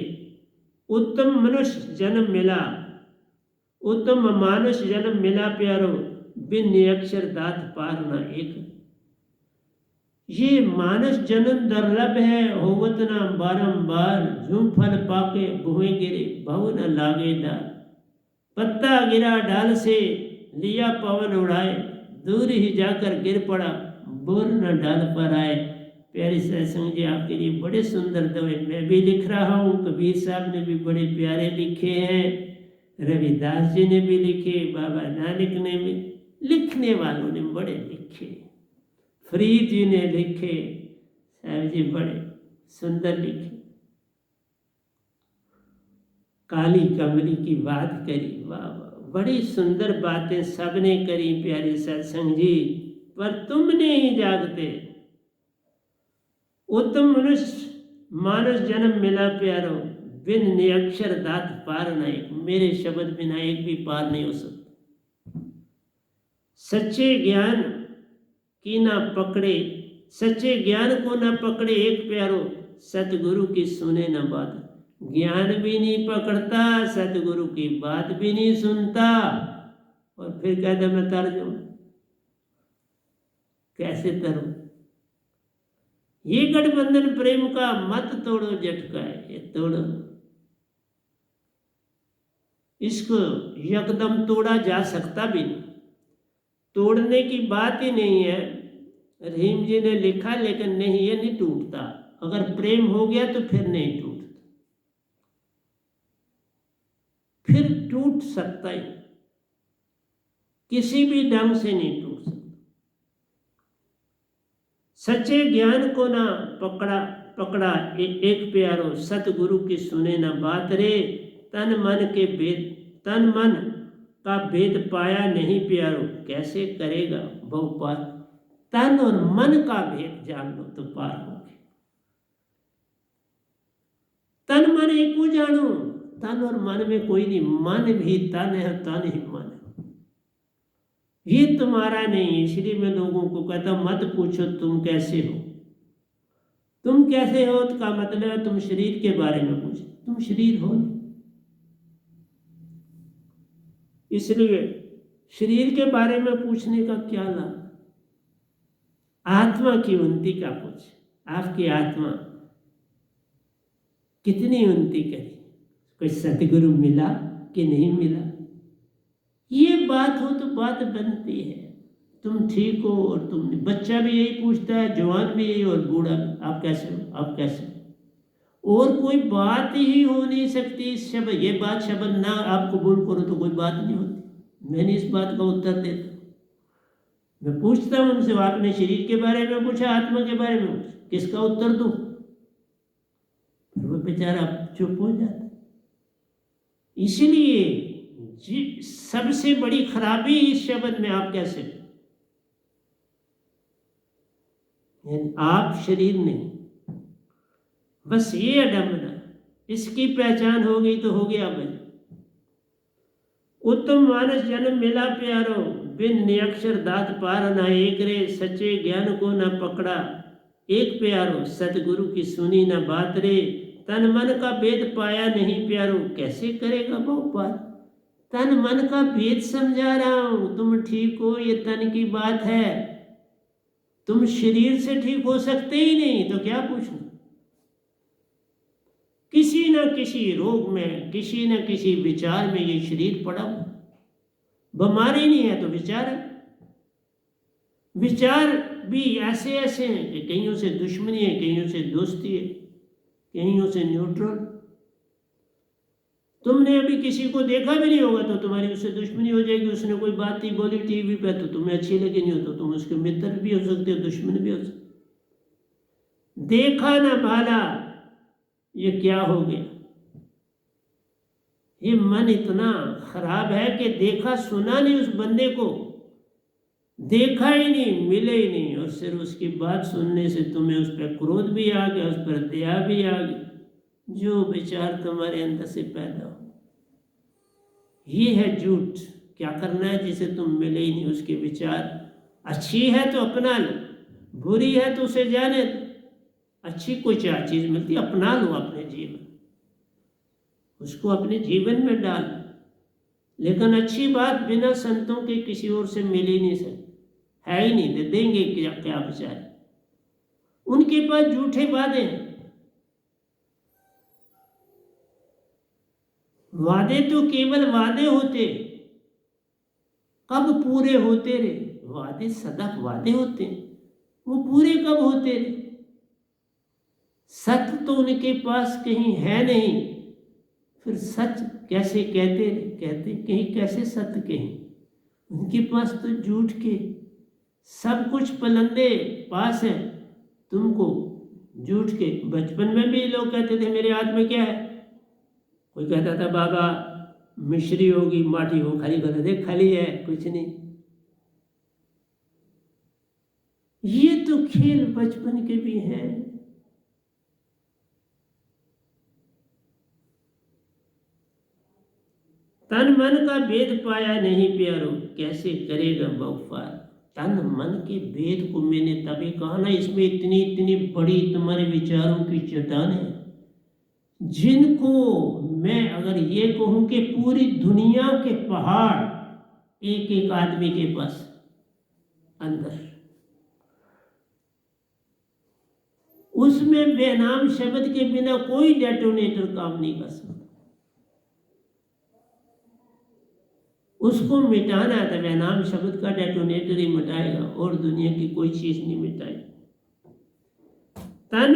[SPEAKER 1] उत्तम मनुष्य जन्म मिला, उत्तम मानुष जन्म मिला प्यारो, बिन अक्षर दात पार न एक। ये मानस जन्म दुर्लभ है, होवत ना बारंबार, झूम फल पाके भुए गिरे, भव न लागे डाल। पत्ता गिरा डाल से, लिया पवन उड़ाए, दूर ही जाकर गिर पड़ा, बोर न डाल पर आए। प्यारे सत्संग जी, आपके लिए बड़े सुंदर दोहे मैं भी लिख रहा हूँ। कबीर साहब ने भी बड़े प्यारे लिखे हैं, रविदास जी ने भी लिखे, बाबा नानक ने भी, लिखने वालों ने बड़े लिखे, फरीद जी ने लिखे, साहब जी बड़े सुंदर लिखे। काली कमली की बात करी, वाह वाह, बड़ी सुंदर बातें सबने करी प्यारे सत्संग जी। पर तुमने ही जागते, उत्तम मनुष्य मानस जन्म मिला प्यारो, बिन निअक्षर दात पार न एक। मेरे शब्द बिना एक भी पार नहीं हो सकता। सच्चे ज्ञान की ना पकड़े, सच्चे ज्ञान को ना पकड़े एक प्यारो, सतगुरु की सुने न बात। ज्ञान भी नहीं पकड़ता, सतगुरु की बात भी नहीं सुनता, और फिर कहता मैं तर जाऊं। कैसे तरूं? ये गठबंधन प्रेम का मत तोड़ो, झटका है ये तोड़ो। इसको यकदम तोड़ा जा सकता भी नहीं, तोड़ने की बात ही नहीं है। रहीम जी ने लिखा, लेकिन नहीं, ये नहीं टूटता। अगर प्रेम हो गया तो फिर नहीं टूटता, फिर टूट सकता ही, किसी भी ढंग से नहीं टूट सकता। सच्चे ज्ञान को ना पकड़ा एक प्यारो, सतगुरु की सुने ना बात रे। तन मन का भेद पाया नहीं प्यारो, कैसे करेगा बहु पार। तन और मन का भेद जान लो तो पार होगे। तन मन एक को जानो, तन और मन में कोई नहीं, मन भी तन है, तन ही मन है। ये तुम्हारा नहीं। इसलिए मैं लोगों को कहता हूं, मत पूछो तुम कैसे हो। तुम कैसे हो का मतलब है तुम शरीर के बारे में पूछो, तुम शरीर हो नहीं। इसलिए शरीर के बारे में पूछने का क्या लाभ। आत्मा की उन्नति का पूछ, आपकी आत्मा कितनी उन्नति करी, कोई सतगुरु मिला कि नहीं मिला। ये बात हो तो बात बनती है, तुम ठीक हो और तुम नहीं। बच्चा भी यही पूछता है, जवान भी यही, और बूढ़ा भी, आप कैसे हो, आप कैसे हो। और कोई बात ही हो नहीं सकती। शब्द, ये बात शब्द ना आप कबूल करो तो कोई बात नहीं होती। मैंने इस बात का उत्तर देता, मैं पूछता हूं उनसे, आपने शरीर के बारे में पूछा, आत्मा के बारे में पूछा, किसका उत्तर दूं? वो बेचारा चुप हो जाता। इसलिए सबसे बड़ी खराबी इस शब्द में आप कैसे, आप शरीर नहीं, बस ये अडम्बना, इसकी पहचान हो गई तो हो गया भाई। उत्तम मानस जन्म मिला प्यारो, बिन नियक्षर दात पार ना एक रे, सच्चे ज्ञान को न पकड़ा एक प्यारो, सतगुरु की सुनी न बात रे, तन मन का भेद पाया नहीं प्यारो, कैसे करेगा बहु पार। तन मन का भेद समझा रहा हूं, तुम ठीक हो ये तन की बात है, तुम शरीर से ठीक हो सकते ही नहीं तो क्या पूछना। किसी न किसी रोग में, किसी न किसी विचार में ये शरीर पड़ा हुआ। बीमारी नहीं है तो विचार है। विचार भी ऐसे ऐसे हैं कि कईयों से दुश्मनी है, कईयों से दोस्ती है, कईयों से न्यूट्रल। तुमने अभी किसी को देखा भी नहीं होगा तो तुम्हारी उससे दुश्मनी हो जाएगी। उसने कोई बात ही बोली टीवी पे तो तुम्हें अच्छी लगी नहीं हो तो तुम उसके मित्र भी हो सकते हो, दुश्मन भी हो सकते। देखा ना भाला, ये क्या हो गया। ये मन इतना खराब है कि देखा सुना नहीं उस बंदे को, देखा ही नहीं, मिले ही नहीं, और सिर्फ उसकी बात सुनने से तुम्हें उस पर क्रोध भी आ गया, उस पर दया भी आ गई। जो विचार तुम्हारे अंदर से पैदा हो, ये है झूठ। क्या करना है जिसे तुम मिले ही नहीं, उसके विचार। अच्छी है तो अपना लो, बुरी है तो उसे जाने दो। अच्छी कोई चार चीज मिलती अपना लो अपने जीवन, उसको अपने जीवन में डाल। लेकिन अच्छी बात बिना संतों के किसी और से मिल ही नहीं सकती, है ही नहीं, दे देंगे क्या क्या बेचारे। उनके पास झूठे वादे हैं। वादे तो केवल वादे होते, कब पूरे होते रे। वादे सदा वादे होते हैं, वो पूरे कब होते रे। सत्य तो उनके पास कहीं है नहीं, फिर सच कैसे कहते कहीं कैसे सत्य कहीं। उनके पास तो झूठ के सब कुछ पलंदे पास है। तुमको झूठ के, बचपन में भी लोग कहते थे मेरे हाथ में क्या है। कोई कहता था बाबा मिश्री होगी, माटी हो, खाली कहते थे खाली है, कुछ नहीं। ये तो खेल बचपन के भी हैं। तन मन का भेद पाया नहीं प्यारो, कैसे करेगा बहुपार। तन मन के भेद को मैंने तभी कहा ना, इसमें इतनी इतनी बड़ी तुम्हारे विचारों की चट्टान है, जिनको मैं अगर ये कहूं कि पूरी दुनिया के पहाड़ एक एक आदमी के पास अंदर, उसमें बेनाम शब्द के बिना कोई डेटोनेटर काम नहीं कर सकता। उसको मिटाना है तो बेनाम शब्द का डेटोनेटर ही मिटाएगा, और दुनिया की कोई चीज नहीं मिटाएगी। तन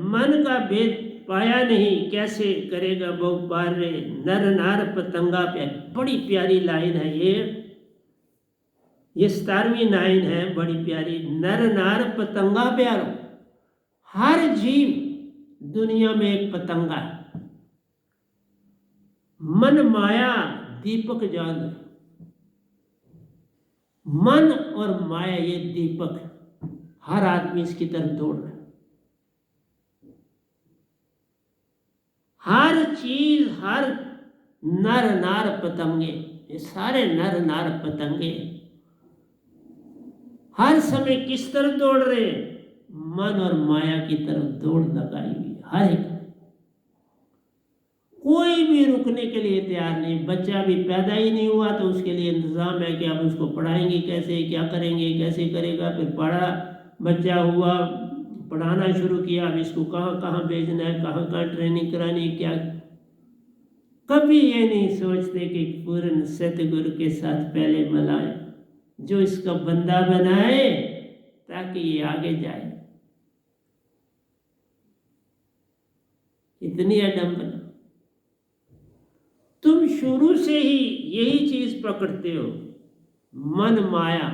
[SPEAKER 1] मन का भेद पाया नहीं, कैसे करेगा बहु पार रे। नर नार पतंगा प्यार, बड़ी प्यारी लाइन है ये 17वीं लाइन है, बड़ी प्यारी। नर नार पतंगा प्यारो, हर जीव दुनिया में एक पतंगा है। मन माया दीपक जान, मन और माया ये दीपक, हर आदमी इसकी तरफ दौड़ रहा है। हर चीज, हर नर नार पतंगे, ये सारे नर नार पतंगे हर समय किस तरफ दौड़ रहे हैं, मन और माया की तरफ दौड़ लगाई हुई। हर एक, कोई भी रुकने के लिए तैयार नहीं। बच्चा भी पैदा ही नहीं हुआ तो उसके लिए इंतजाम है कि अब उसको पढ़ाएंगे कैसे, क्या करेंगे, कैसे करेगा। फिर पढ़ा, बच्चा हुआ, पढ़ाना शुरू किया, अब इसको कहाँ कहाँ भेजना है, कहाँ कहाँ ट्रेनिंग करानी है, क्या। कभी ये नहीं सोचते कि पूर्ण सतगुरु के साथ पहले मिलाए, जो इसका बंदा बनाए ताकि ये आगे जाए। इतनी अडम्बना। तुम शुरू से ही यही चीज पकड़ते हो, मन माया।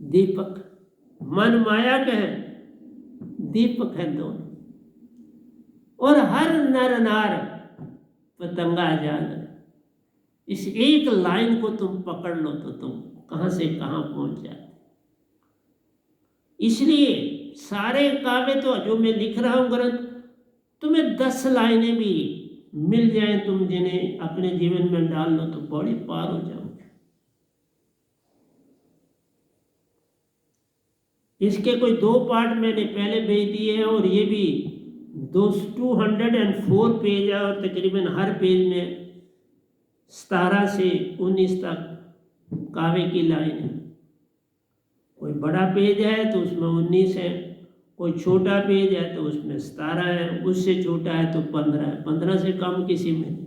[SPEAKER 1] दीपक, मन माया के हैं, दीपक है दोनों। और हर नर नार पतंगा जाल। इस एक लाइन को तुम पकड़ लो तो तुम कहां से कहां पहुंच जाते। इसलिए सारे काव्य तो जो मैं लिख रहा हूं ग्रंथ, तुम्हें 10 लाइनें भी मिल जाए, तुम जिन्हें अपने जीवन में डाल लो तो बड़े पार हो जाओगे। इसके कोई 2 पार्ट मैंने पहले भेज दिए हैं और ये भी 204 पेज है और तकरीबन हर पेज में 17 से 19 तक काव्य की लाइन है। कोई बड़ा पेज है तो उसमें 19 है, कोई छोटा पेज है तो उसमें 17 है, उससे छोटा है तो 15 है, 15 से कम किसी में नहीं।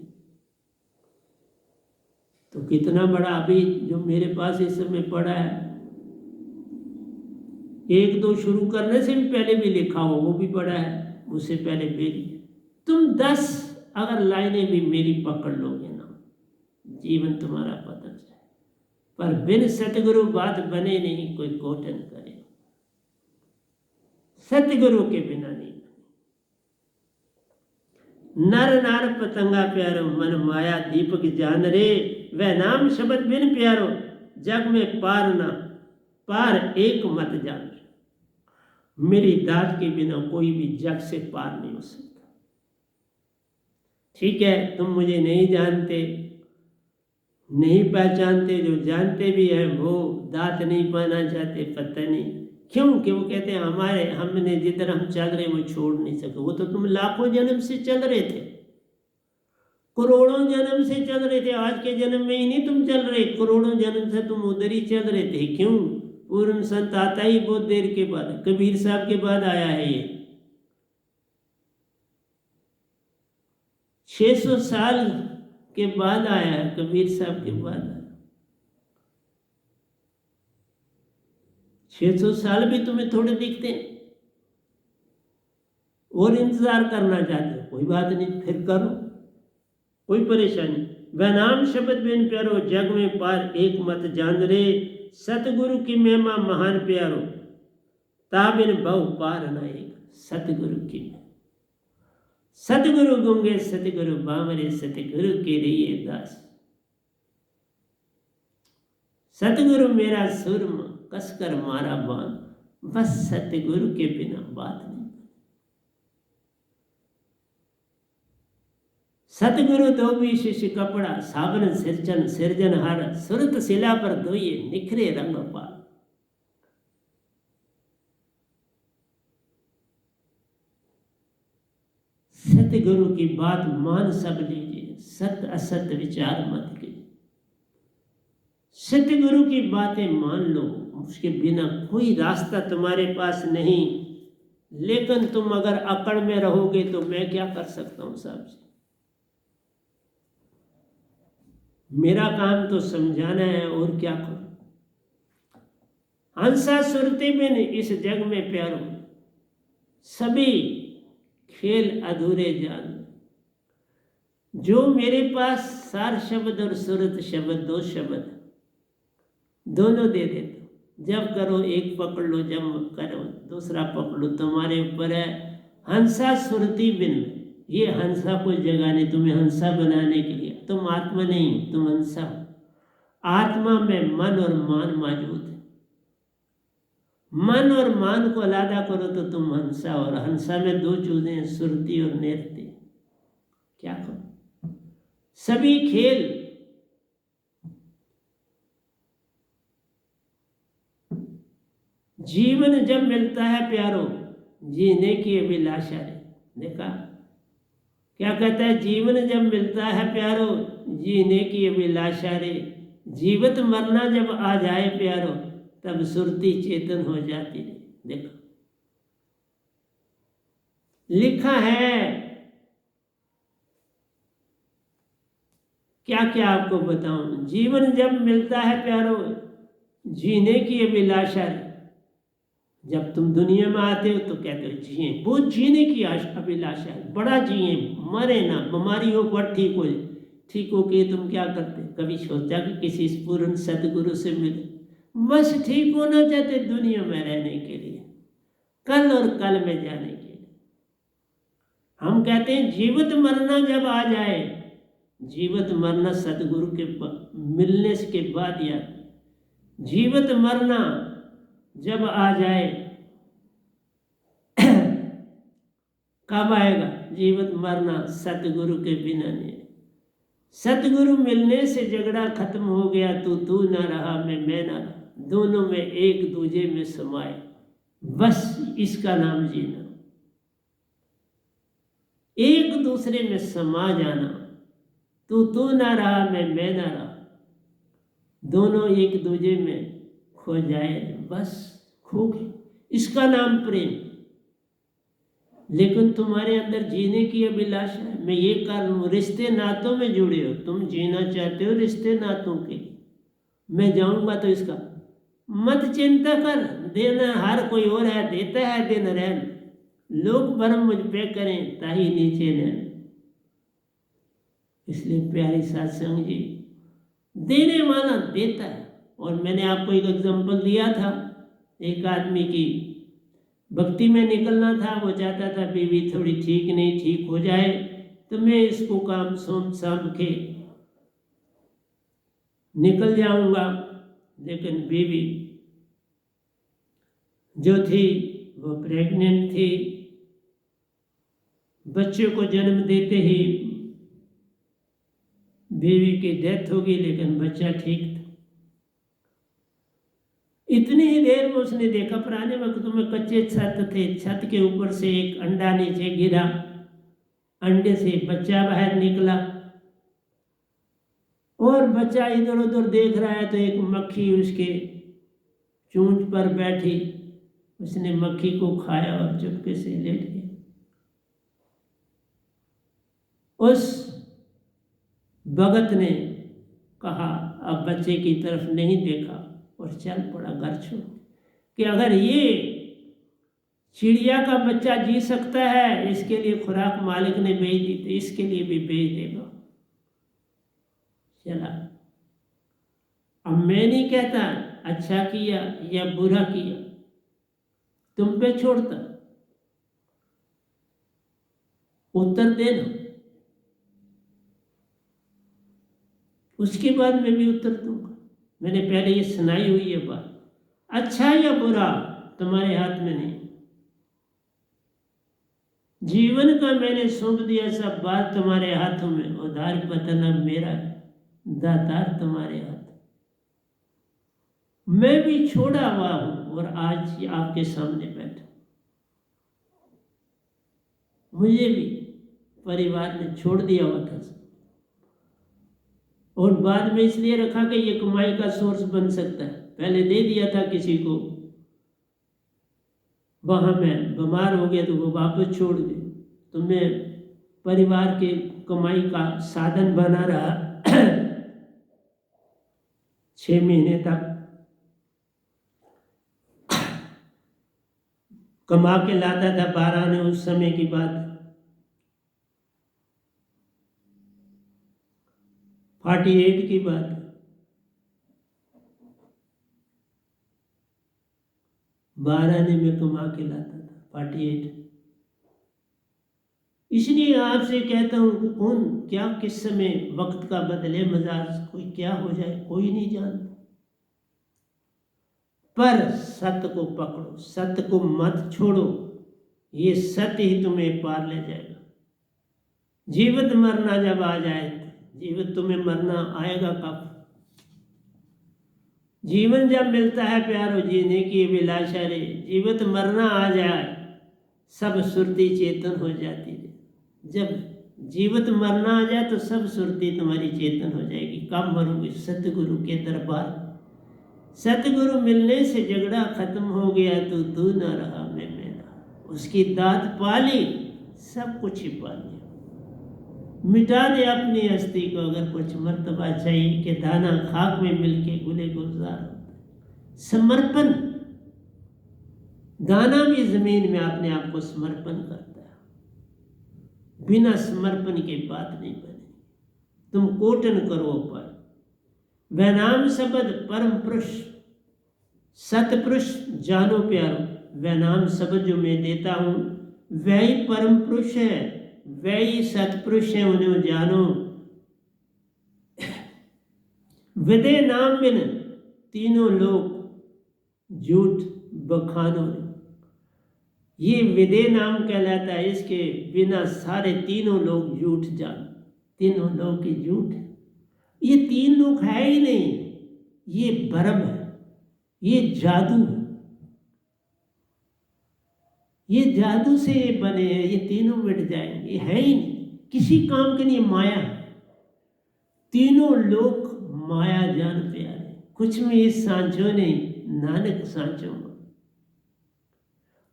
[SPEAKER 1] तो कितना बड़ा अभी जो मेरे पास इस समय पड़ा है, 1-2 शुरू करने से भी पहले भी लिखा हो वो भी पड़ा है, उससे पहले मेरी। तुम 10 अगर लाइनें भी मेरी पकड़ लोगे ना, जीवन तुम्हारा पतन जाए। पर बिन सतगुरु बात बने नहीं, कोई कोटन करे, सतगुरु के बिना नहीं। नर नार पतंगा प्यारो, मन माया दीपक जान रे, वह नाम शब्द बिन प्यारो, जग में पार ना पार एक मत जान। मेरी दात के बिना कोई भी जग से पार नहीं हो सकता। ठीक है, तुम मुझे नहीं जानते, नहीं पहचानते, जो जानते भी हैं वो दात नहीं पाना चाहते, पता नहीं क्यों। कि वो कहते हैं हमने जिधर हम चल रहे वो छोड़ नहीं सके। वो तो तुम लाखों जन्म से चल रहे थे, करोड़ों जन्म से चल रहे थे, आज के जन्म में ही नहीं तुम चल रहे, करोड़ों जन्म से तुम उधर ही चल रहे थे। क्यों? पूर्ण संत आता ही बहुत देर के बाद, कबीर साहब के बाद आया है ये। 600 साल के बाद आया है, कबीर साहब के बाद आया। 600 साल भी तुम्हें थोड़े दिखते हैं और इंतजार करना चाहते हो, कोई बात नहीं, फिर करो, कोई परेशानी। वह नाम शब्द बिन प्यारो, जग में पार एक मत जान रे, सतगुरु की महिमा महान प्यारो, ताबिन बहु पार न एक। सतगुरु की, सतगुरु गूंगे सतगुरु बामरे, सतगुरु के रहिए दास। सतगुरु मेरा सुरम कसकर मारा बान, बस सतगुरु के बिना बात नहीं। सतगुरु धोबी शिष्य कपड़ा, साबन सिरजनहार, सुरत शिला पर धोइए निखरे रंग पाल। सतगुरु की बात मान सब लीजिए, सत असत विचार मत कीजिए। सतगुरु की बातें मान लो, उसके बिना कोई रास्ता तुम्हारे पास नहीं। लेकिन तुम अगर अकड़ में रहोगे तो मैं क्या कर सकता हूं साहब जी? मेरा काम तो समझाना है, और क्या करूं। हंसा सुरती बिन इस जग में प्यारो, सभी खेल अधूरे जान। जो मेरे पास सार शब्द और सुरत शब्द, 2 शब्द दोनों दे देते, जब करो एक पकड़ लो, जब करो दूसरा पकड़ लो, तुम्हारे ऊपर है। हंसा सुरती बिन, ये हंसा कोई जगह नहीं तुम्हें हंसा बनाने के लिए। तुम आत्मा नहीं हो, तुम हंसा हो। आत्मा में मन और मान मौजूद है। मन और मान को अलग करो तो तुम हंसा, और हंसा में 2 चीजें हैं, सुरती और नृत्य। क्या करो? सभी खेल जीवन जब मिलता है प्यारो, जीने की अभिलाषा रे। देखा क्या कहता है? जीवन जब मिलता है प्यारो, जीने की अभिलाषा रे। जीवित मरना जब आ जाए प्यारो, तब सुरती चेतन हो जाती रे। देखो लिखा है, क्या क्या आपको बताऊं। जीवन जब मिलता है प्यारो, जीने की अभिलाषा है। जब तुम दुनिया में आते हो तो कहते हो जिए, वो जीने की अभिलाषा है, बड़ा जिए, मरे ना, बीमारी हो पर ठीक हो के तुम क्या करते? कभी सोचा कि किसी पूर्ण सदगुरु से मिले? बस ठीक होना चाहते दुनिया में रहने के लिए, कल और कल में जाने के लिए। हम कहते हैं जीवित मरना जब आ जाए, जीवित मरना सतगुरु के मिलने के बाद याद, जीवित मरना जब आ जाए कब आएगा जीवित मरना? सतगुरु के बिना नहीं। सतगुरु मिलने से झगड़ा खत्म हो गया, तू ना रहा मैं ना रहा, दोनों में एक दूजे में समाए, बस इसका नाम जीना। एक दूसरे में समा जाना, तू ना रहा मैं ना रहा, दोनों एक दूजे में खो जाए, बस खो गए, इसका नाम प्रेम। लेकिन तुम्हारे अंदर जीने की अभिलाषा है, मैं ये कर लूँ, रिश्ते नातों में जुड़े हो, तुम जीना चाहते हो रिश्ते नातों के, मैं जाऊंगा तो इसका मत चिंता कर, देना हर कोई और है, देता है दिन रहन, लोग भरम मुझ पे करें ताही नीचे न। इसलिए प्यारी सत्संग जी, देने वाला देता है। और मैंने आपको एक एग्जांपल दिया था, एक आदमी की भक्ति में निकलना था, वो चाहता था बीवी थोड़ी ठीक नहीं, ठीक हो जाए तो मैं इसको काम साँप के निकल जाऊंगा। लेकिन बीवी जो थी वो प्रेग्नेंट थी, बच्चे को जन्म देते ही बीवी की डेथ हो गई, लेकिन बच्चा ठीक था। इतनी ही देर में उसने देखा, पुराने वक्त में कच्चे छत थे, छत के ऊपर से एक अंडा नीचे गिरा, अंडे से बच्चा बाहर निकला और बच्चा इधर उधर देख रहा है तो एक मक्खी उसके चूंच पर बैठी, उसने मक्खी को खाया और चुपके से लेट गया। उस भगत ने कहा, अब बच्चे की तरफ नहीं देखा और चल पड़ा घर छोड़, कि अगर ये चिड़िया का बच्चा जी सकता है, इसके लिए खुराक मालिक ने भेज दी तो इसके लिए भी भेज देगा। चला। अब मैं नहीं कहता अच्छा किया या बुरा किया, तुम पे छोड़ता, उत्तर देना, उसके बाद मैं भी उत्तर दूंगा। मैंने पहले ये सुनाई हुई है बात, अच्छा या बुरा तुम्हारे हाथ में नहीं, जीवन का मैंने सौंप दिया सब बात तुम्हारे हाथों में, उधार पतना मेरा, दातार तुम्हारे हाथ। मैं भी छोड़ा हुआ हूं और आज आपके सामने बैठा, मुझे भी परिवार ने छोड़ दिया हुआ था और बाद में इसलिए रखा कि ये कमाई का सोर्स बन सकता है। पहले दे दिया था किसी को, वहां मैं बीमार हो गया तो वो वापस छोड़ दे, तो मैं परिवार के कमाई का साधन बना रहा 6 महीने तक कमा के लाता था 12 ने, उस समय की बात। 48 की बात, 12 ने मैं कमा के लाता था 48। इसलिए आपसे कहता हूं कि कौन क्या किस समय वक्त का बदले मिजाज, कोई क्या हो जाए कोई नहीं जानता, पर सत्य को पकड़ो, सत्य को मत छोड़ो, ये सत्य ही तुम्हें पार ले जाएगा। जीवित मरना जब आ जाए, जीवित तुम्हें मरना आएगा कब? जीवन जब मिलता है प्यारो, जीने की अभिलाषा रे, जीवित मरना आ जाए सब सुरती चेतन हो जाती है। जब जीवित मरना आ जाए तो सब सुरती तुम्हारी चेतन हो जाएगी। कब मरोगे? सतगुरु के दरबार, सतगुरु मिलने से झगड़ा खत्म हो गया, तो तू ना रहा मैं रहा, उसकी दात पाली, सब कुछ ही पा लिया। मिटा दे अपनी हस्ती को, अगर कुछ मर्तबा चाहिए कि दाना खाक में मिलके गुले गुलजार होता। समर्पण, दाना भी जमीन में अपने आप को समर्पण करता है, बिना समर्पण के बात नहीं बने। तुम कोटन करो पर वह नाम शब्द परम पुरुष, सतपुरुष जानो प्यारो, वह नाम शब्द जो मैं देता हूँ वह ही परम पुरुष है, वह ही सतपुरुष है, उन्हें जानो। विदे नाम बिन तीनों लोग झूठ बखानो। ये विदे नाम कहलाता है, इसके बिना सारे तीनों लोग झूठ जान, तीनों लोग की झूठ। ये तीन लोग है ही नहीं, ये भ्रम है, ये जादू है, ये जादू से ये बने हैं, ये तीनों मिट जाएंगे, ये है ही नहीं, किसी काम के लिए माया है। तीनों लोग माया जान प्यारे, कुछ में इस सांचो नहीं, नानक सांचो।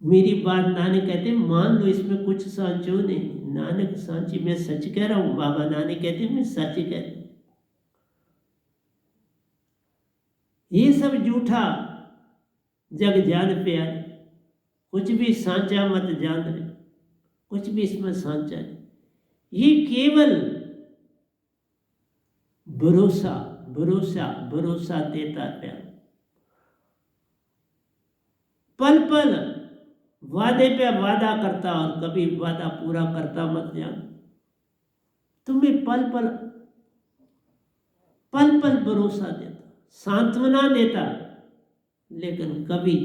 [SPEAKER 1] मेरी बात नानक कहते मान लो, इसमें कुछ सांचो नहीं, नानक सांची, मैं सच कह रहा हूं। बाबा नानक कहते मैं सच कहते, ये सब झूठा जग जान प्यारे, कुछ भी सांचा मत जान रहे, कुछ भी इसमें सांचा नहीं, ये केवल भरोसा भरोसा भरोसा देता प्यार। पल पल वादे पे वादा करता और कभी वादा पूरा करता मत जान। तुम्हें पल पल पल पल भरोसा देता, सांत्वना देता, लेकिन कभी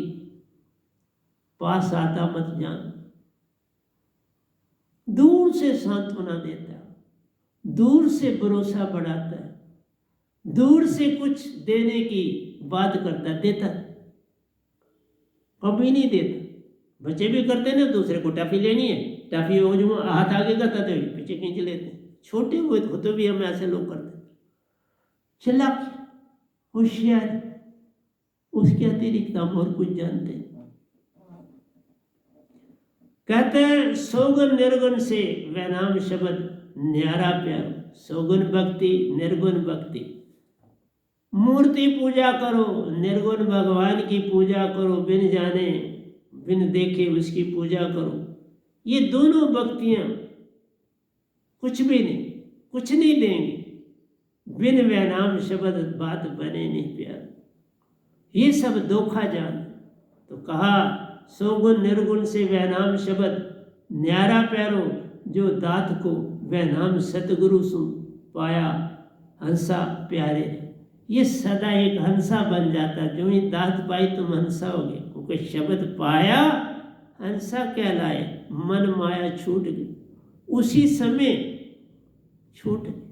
[SPEAKER 1] पास आता मत जान। दूर से सांत्वना देता, दूर से भरोसा बढ़ाता है, दूर से कुछ देने की बात करता, देता कभी नहीं देता। बच्चे भी करते ना, दूसरे को टॉफी लेनी है, टॉफी वो जो हाथ आगे करता तो पीछे खींच लेते, छोटे हुए तो भी हम ऐसे लोग करते। चालाक होशियार, उसके अतिरिक्त हम और कुछ जानते हैं। कहते हैं सौगुण निर्गुण से वह नाम शब्द न्यारा प्यारो। सौगुण भक्ति निर्गुण भक्ति, मूर्ति पूजा करो, निर्गुण भगवान की पूजा करो, बिन जाने बिन देखे उसकी पूजा करो। ये दोनों भक्तियां कुछ भी नहीं, कुछ नहीं देंगी, बिन वह नाम शब्द बात बने नहीं प्यार। ये सब धोखा जान। तो कहा सौगुण निर्गुण से वह नाम शब्द न्यारा प्यारो, जो दात को वह नाम सतगुरु सुन पाया हंसा प्यारे। ये सदा एक हंसा बन जाता, जो ही दात पाई तुम हंसा हो गए, क्योंकि शब्द पाया हंसा कहलाए। मन माया छूट गई, उसी समय छूट गई।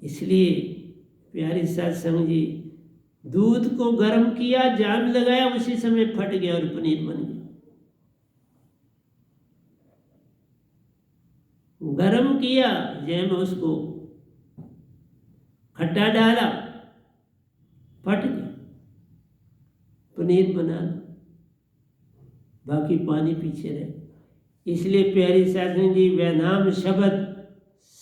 [SPEAKER 1] इसलिए प्यारी सत्संग जी, दूध को गर्म किया, जान लगाया, उसी समय फट गया और पनीर बन गया। गर्म किया, जैम उसको खट्टा डाला, फट गया, पनीर बना, बाकी पानी पीछे रहे। इसलिए प्यारी सत्संग जी, वह नाम शब्द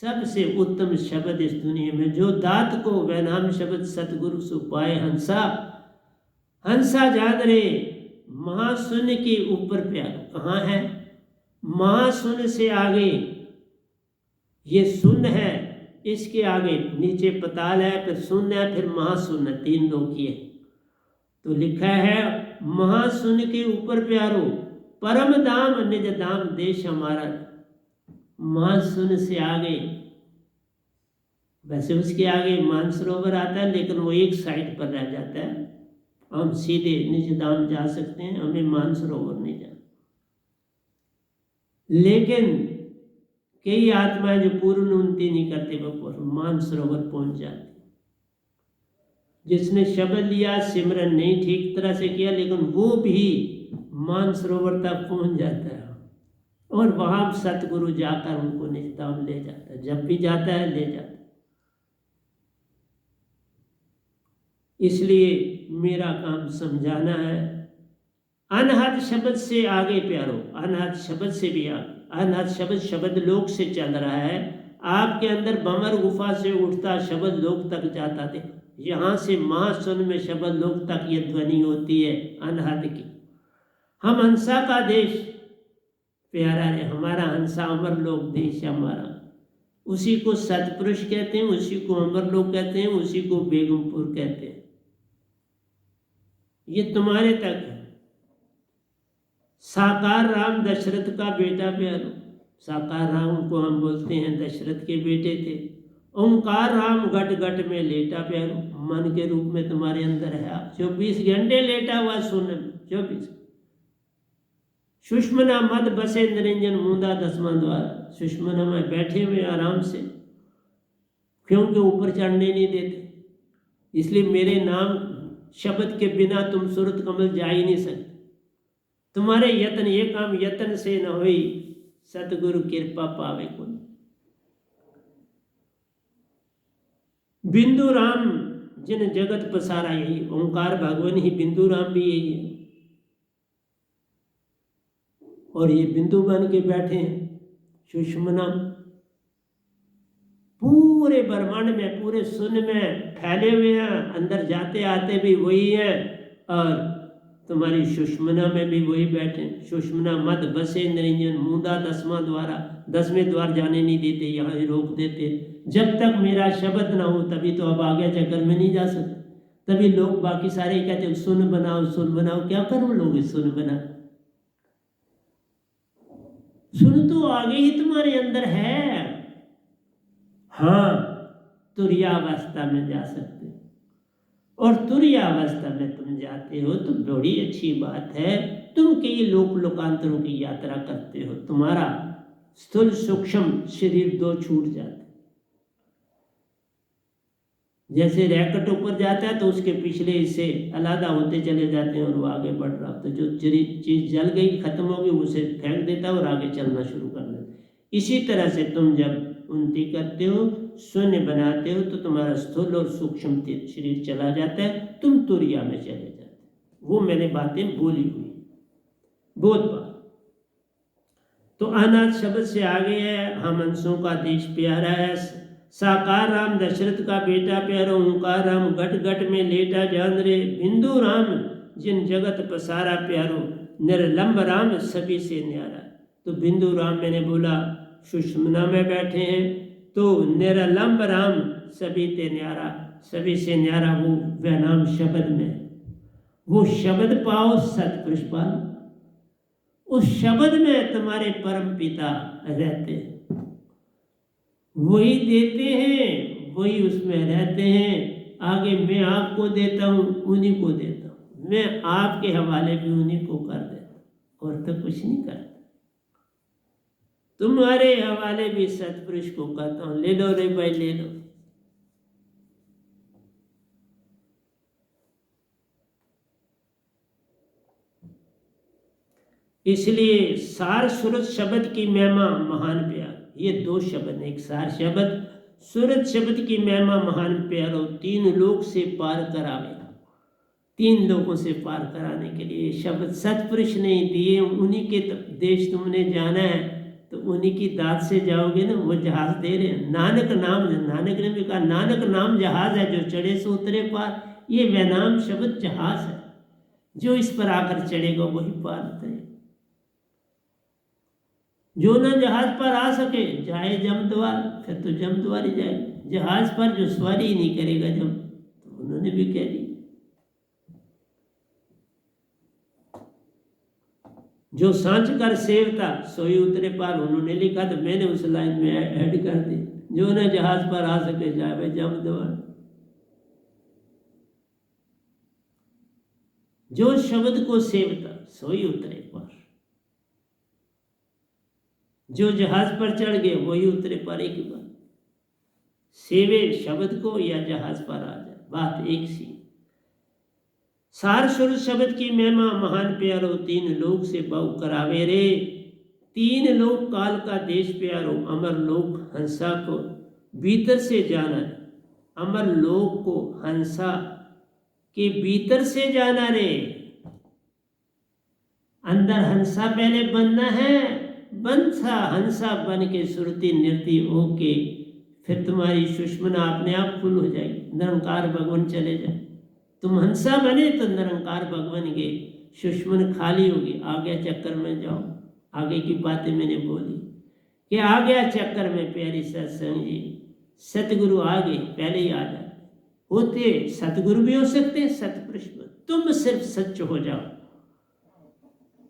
[SPEAKER 1] सबसे उत्तम शब्द इस दुनिया में, जो दात को वह नाम शब्द सतगुरु सु पाए हंसा। हंसा जान रे महाशून्य के ऊपर प्यार कहाँ है? महाशून्य से आगे ये शून्य है, इसके आगे नीचे पताल है, फिर शून्य है, फिर महाशून्य, तीन लोग किए। तो लिखा है महाशून्य के ऊपर प्यारो, परम धाम निज धाम देश हमारा। महाशून्य से आगे, वैसे उसके आगे मानसरोवर आता है, लेकिन वो एक साइड पर रह जाता है। हम सीधे निज धाम जा सकते हैं, हमें मानसरोवर नहीं जाना। लेकिन कई आत्माएं जो पूर्ण उन्नति नहीं करते, वो मानसरोवर पहुंच जाते। जिसने शब्द लिया, सिमरन नहीं ठीक तरह से किया, लेकिन वो भी मानसरोवर तक पहुंच जाता है, और वहां सतगुरु जाकर उनको निज धाम ले जाता है। जब भी जाता है ले जाता है। इसलिए मेरा काम समझाना है। अनहद शब्द से आगे प्यारो, अनहद शब्द से भी आगे। अनहद शब्द शब्द लोक से चल रहा है, आपके अंदर बमर गुफा से उठता शब्द लोक तक जाता थे। यहाँ से महाशून्य में शब्द लोक तक ये ध्वनि होती है अनहद की। हम हंसा का देश प्यारा है हमारा, हंसा अमर लोक देश हमारा। उसी को सतपुरुष कहते हैं, उसी को अमरलोक कहते हैं, उसी को बेगमपुर कहते हैं। ये तुम्हारे तक है। साकार राम दशरथ का बेटा प्यारो, साकार राम को हम बोलते हैं दशरथ के बेटे थे। ओंकार राम घट घट में लेटा प्यारो, मन के रूप में तुम्हारे अंदर है। 24 घंटे लेटा हुआ सुन, 24। सुषमना मद बसे निरंजन मूंदा दसवां द्वार, सुषमना में बैठे हुए आराम से, क्योंकि ऊपर चढ़ने नहीं देते, इसलिए मेरे नाम शब्द के बिना तुम सूरत कमल जा ही नहीं सकते। तुम्हारे यत्न ये काम यत्न से न होई, सतगुरु कृपा पावे कोई। बिंदु राम जिन जगत पसारा, यही ओंकार भगवान ही, बिंदु राम भी यही है। और ये बिंदु बन के बैठे हैं सुषमना, पूरे ब्रह्मांड में, पूरे शून्य में फैले हुए हैं, अंदर जाते आते भी वही है, और तुम्हारी सुषमना में भी वही बैठे। सुषमना मद बसे निरंजन मूंदा दसवां द्वारा, 10वें द्वार जाने नहीं देते, यहाँ ही रोक देते। जब तक मेरा शब्द ना हो तभी तो अब आगे चक्कर में नहीं जा सकते। तभी लोग बाकी सारे कहते सुन बनाओ सुन बनाओ, क्या करो लोग सुन बना, सुन तो आगे ही तुम्हारे अंदर है। हाँ, तुर्यावस्था में जा सकते हो, और तुर्यावस्था में तुम जाते हो तो बड़ी अच्छी बात है। तुम कई लोक लोकांतरों की यात्रा करते हो, तुम्हारा स्थूल सूक्ष्म शरीर 2 छूट जाते। जैसे रैकेट ऊपर जाता है तो उसके पिछले हिस्से अलग होते चले जाते हैं और वो आगे बढ़ रहा, तो जो चीज जल गई खत्म हो गई उसे फेंक देता है और आगे चलना शुरू कर देता। इसी तरह से तुम जब उन्नति करते हो, शून्य बनाते हो, तो तुम्हारा स्थूल और सूक्ष्म शरीर चला जाता है, तुम तुरिया में चले जाते हो। वो मैंने बातें बोली हुई बहुत बार। तो अनाथ शब्द से आगे है हम अंशों का देश प्यारा है। साकार राम दशरथ का बेटा प्यारो, ओंकार राम घट घट में लेटा जान रे, बिंदु राम जिन जगत पसारा प्यारो, निर्लंब राम सभी से न्यारा। तो बिंदु राम मैंने बोला सुषमना में बैठे हैं, तो निरलंब राम सभी ते न्यारा, सभी से न्यारा वो वह नाम शब्द में। वो शब्द पाओ सतपुरुष पालो, उस शब्द में तुम्हारे परम पिता रहते हैं, वही देते हैं, वही उसमें रहते हैं। आगे मैं आपको देता हूँ, उन्हीं को देता हूँ, मैं आपके हवाले भी उन्हीं को कर देता हूँ, और तो कुछ नहीं करता। तुम्हारे हवाले भी सतपुरुष को कहता हूँ, ले लो रे भाई ले लो। इसलिए सार सूरत शब्द की महिमा महान प्यार, ये 2 शब्द, एक सार शब्द, सूरत शब्द की महिमा महान प्यारो, 3 लोक से पार करावे। 3 लोगों से पार कराने के लिए शब्द सतपुरुष ने दिए, उन्हीं के देश तुमने जाना है, तो उन्हीं की दात से जाओगे ना। वो जहाज दे रहे हैं, नानक नाम, नानक ने भी कहा नानक नाम जहाज है, जो चढ़े सो उतरे पार। ये वह नाम शब्द जहाज है, जो इस पर आकर चढ़ेगा वही पार उतरेगा। जो ना जहाज पर आ सके जाए जमद्वार, फिर तो जमद्वार ही जाए। जहाज पर जो सवारी ही नहीं करेगा जम, तो उन्होंने भी कह दी। जो सांच कर सेवता सोई उतरे पार, उन्होंने लिखा तो मैंने उस लाइन में ऐड कर दी। जो ना जहाज पर आ सके जाए भाई जमद्वार। जो शब्द को सेवता सोई उतरे पार, जो जहाज पर चढ़ गए वही उतरे पार। एक बार सेवे शब्द को या जहाज पर आ जाए, बात एक सी। सार सुर शब्द की महिमा महान प्यारो, 3 लोक से बहु करावे रे। 3 लोक काल का देश प्यारो, अमर लोक हंसा को भीतर से जाना है। अमर लोक को हंसा के भीतर से जाना रे। अंदर हंसा पहले बनना है, बंसा हंसा बन के सुरती नृत्य होके फिर तुम्हारी सुषमना अपने आप फुल हो जाएगी, निरंकार भगवान चले जाए। तुम हंसा बने तो निरंकार भगवान के, सुषमन खाली होगी, आगे चक्कर में जाओ। आगे की बातें मैंने बोली कि आ गया चक्कर में प्यारी सत्संग जी, सतगुरु आ गए, पहले ही आ जाते होते, सतगुरु भी हो सकते हैं, सतपुरुष भी। तुम सिर्फ सच हो जाओ।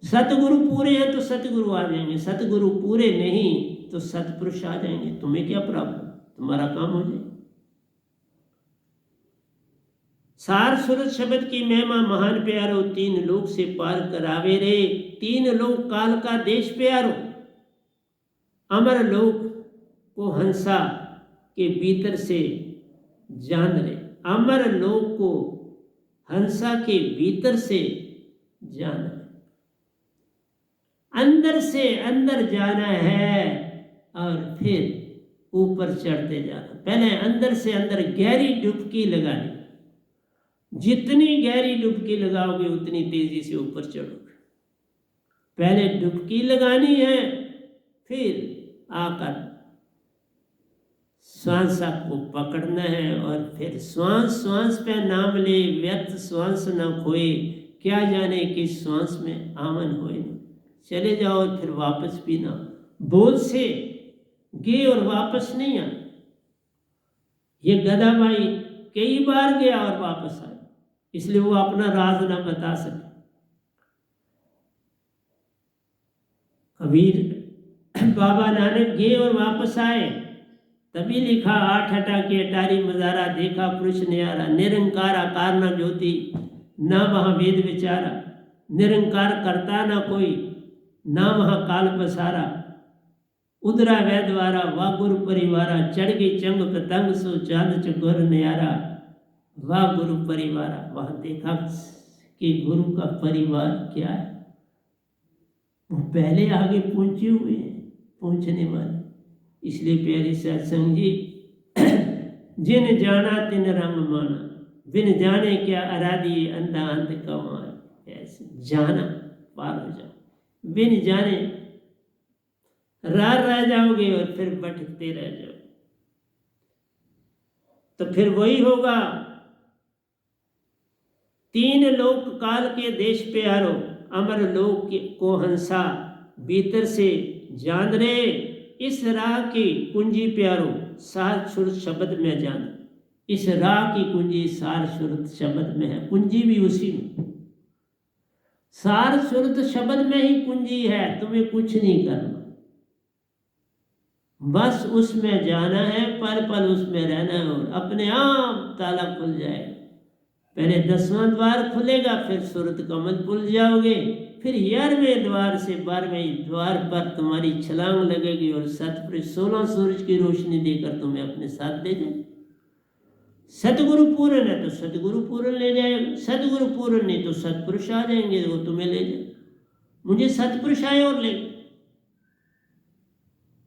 [SPEAKER 1] सतगुरु पूरे हैं तो सतगुरु आ जाएंगे, सतगुरु पूरे नहीं तो सतपुरुष आ जाएंगे। तुम्हें क्या प्रॉब्लम, तुम्हारा काम हो जाए। सार सूरत शब्द की महिमा महान प्यारो, तीन लोक से पार करावे रे, तीन लोक काल का देश प्यारो, अमर लोक को हंसा के भीतर से जान रे, अमर लोक को हंसा के भीतर से जान रे। अंदर से अंदर जाना है और फिर ऊपर चढ़ते जाना। पहले अंदर से अंदर गहरी डुबकी लगानी, जितनी गहरी डुबकी लगाओगे उतनी तेजी से ऊपर चढ़ोगे। पहले डुबकी लगानी है, फिर आकर श्वास को पकड़ना है और फिर श्वास श्वास पे नाम ले, व्यर्थ श्वास न खोए, क्या जाने कि श्वास में आमन होए न। चले जाओ और फिर वापस भी ना, बोझ से गए और वापस नहीं आए। ये गदाबाई कई बार गया और वापस आया, इसलिए वो अपना राज ना बता सके। कबीर बाबा नानक गए और वापस आए, तभी लिखा आठ हटा के अटारी मजारा, देखा पुरुष न्यारा, निरंकारा कारना ज्योति, ना वहाँ वेद विचारा, निरंकार करता ना कोई, ना वहाँ काल पसारा, उदरा वैद्वारा वाह गुरु परिवारा, चढ़ गई चंग पतंग सो चांद चकोर न्यारा, वाह गुरु परिवारा। वहाँ देखा कि गुरु का परिवार क्या है, वो पहले आगे पहुंचे हुए हैं, पहुंचने वाले। इसलिए प्यारी सत्संग जी, जिन जाना तिन रंग माना, बिन जाने क्या अराधी, अंधा अंध कमाए। ऐसे जाना पार हो जाओ, बिन जाने रार रह जाओगे और फिर भटकते रह जाओ। तो फिर वही होगा, तीन लोक काल के देश पे आरो, अमर लोक को हंसा भीतर से जान रे, इस राह की कुंजी प्यारो, सार सुरत शब्द में जान। इस राह की कुंजी सार सुरत शब्द में है, कुंजी भी उसी में, सार सुरत शब्द में ही कुंजी है। तुम्हें कुछ नहीं करना, बस उसमें जाना है, पल पल उसमें रहना है और अपने आप ताला खुल जाएगा। पहले 10वां द्वार खुलेगा, फिर सूरत कमल खुल जाओगे, फिर 11वें द्वार से 12वें द्वार पर तुम्हारी छलांग लगेगी और सतपुरुष 16 सूरज की रोशनी देकर तुम्हें अपने साथ ले जाए। सतगुरु पूर्ण है तो सतगुरु पूर्ण ले जाएगा, सतगुरु पूर्ण नहीं तो सतपुरुष आ जाएंगे, वो तुम्हें ले जाए। मुझे सतपुरुष आए और ले,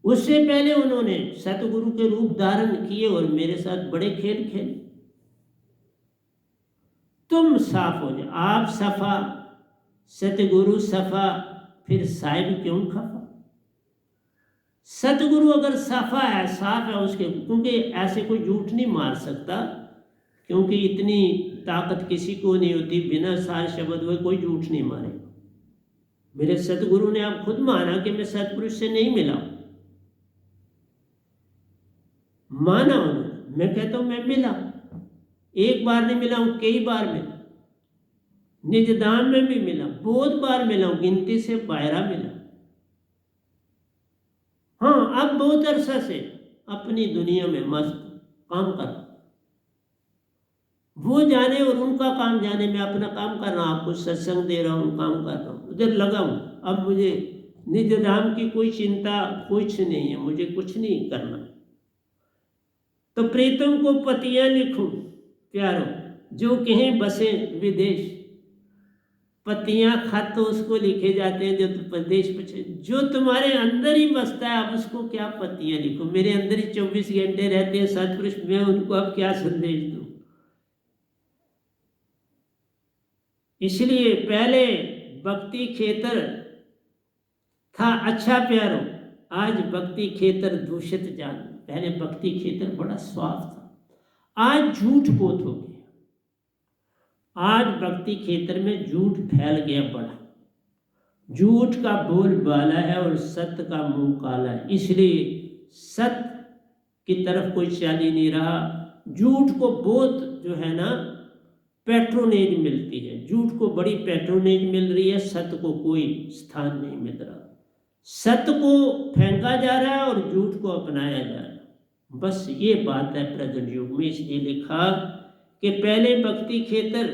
[SPEAKER 1] उससे पहले उन्होंने सतगुरु के रूप धारण किए और मेरे साथ बड़े खेल खेले। तुम साफ हो जाओ, आप सफा, सतगुरु सफा, फिर साहिब क्यों खफा। सतगुरु अगर सफा है, साफ है उसके, क्योंकि ऐसे कोई झूठ नहीं मार सकता, क्योंकि इतनी ताकत किसी को नहीं होती, बिना सार शब्द हुए कोई झूठ नहीं मारेगा। मेरे सतगुरु ने आप खुद माना कि मैं सतपुरुष से नहीं मिला, माना उन्होंने। मैं कहता हूं मैं मिला, एक बार नहीं मिला हूं, कई बार मिला, निजधाम में भी मिला, बहुत बार मिला हूं, गिनती से बाहर मिला। हाँ, अब बहुत अरसा से अपनी दुनिया में मस्त काम कर, वो जाने और उनका काम जाने, मैं अपना काम कर रहा हूँ, आपको सत्संग दे रहा हूँ, काम कर रहा हूँ, उधर लगा हूँ। अब मुझे निजधाम की कोई चिंता कुछ नहीं है, मुझे कुछ नहीं करना। तो प्रीतम को पतियां लिखूं प्यारो, जो कहीं बसे विदेश, पतियां खत तो उसको लिखे जाते हैं जो प्रदेश पे, जो तुम्हारे अंदर ही बसता है, अब उसको क्या पतियां लिखो। मेरे अंदर ही 24 घंटे रहते हैं सतपुरुष, मैं उनको अब क्या संदेश दूं। इसलिए पहले भक्ति खेतर था अच्छा प्यारो, आज भक्ति खेतर दूषित जान। पहले भक्ति खेतर बड़ा साफ था, आज झूठ बहुत हो गया। आज भक्ति खेतर में झूठ फैल गया बड़ा, झूठ का बोल बाला है और सत्य का मुंह काला है, इसलिए सत्य की तरफ कोई चल ही नहीं रहा। झूठ को बहुत जो है ना पैट्रोनेज मिलती है, झूठ को बड़ी पैट्रोनेज मिल रही है, सत्य को कोई स्थान नहीं मिल रहा। सत्य को फेंका जा रहा है और झूठ को अपनाया जा रहा है, बस ये बात है प्रेजेंट युग में। इसलिए लिखा कि पहले भक्ति खेतर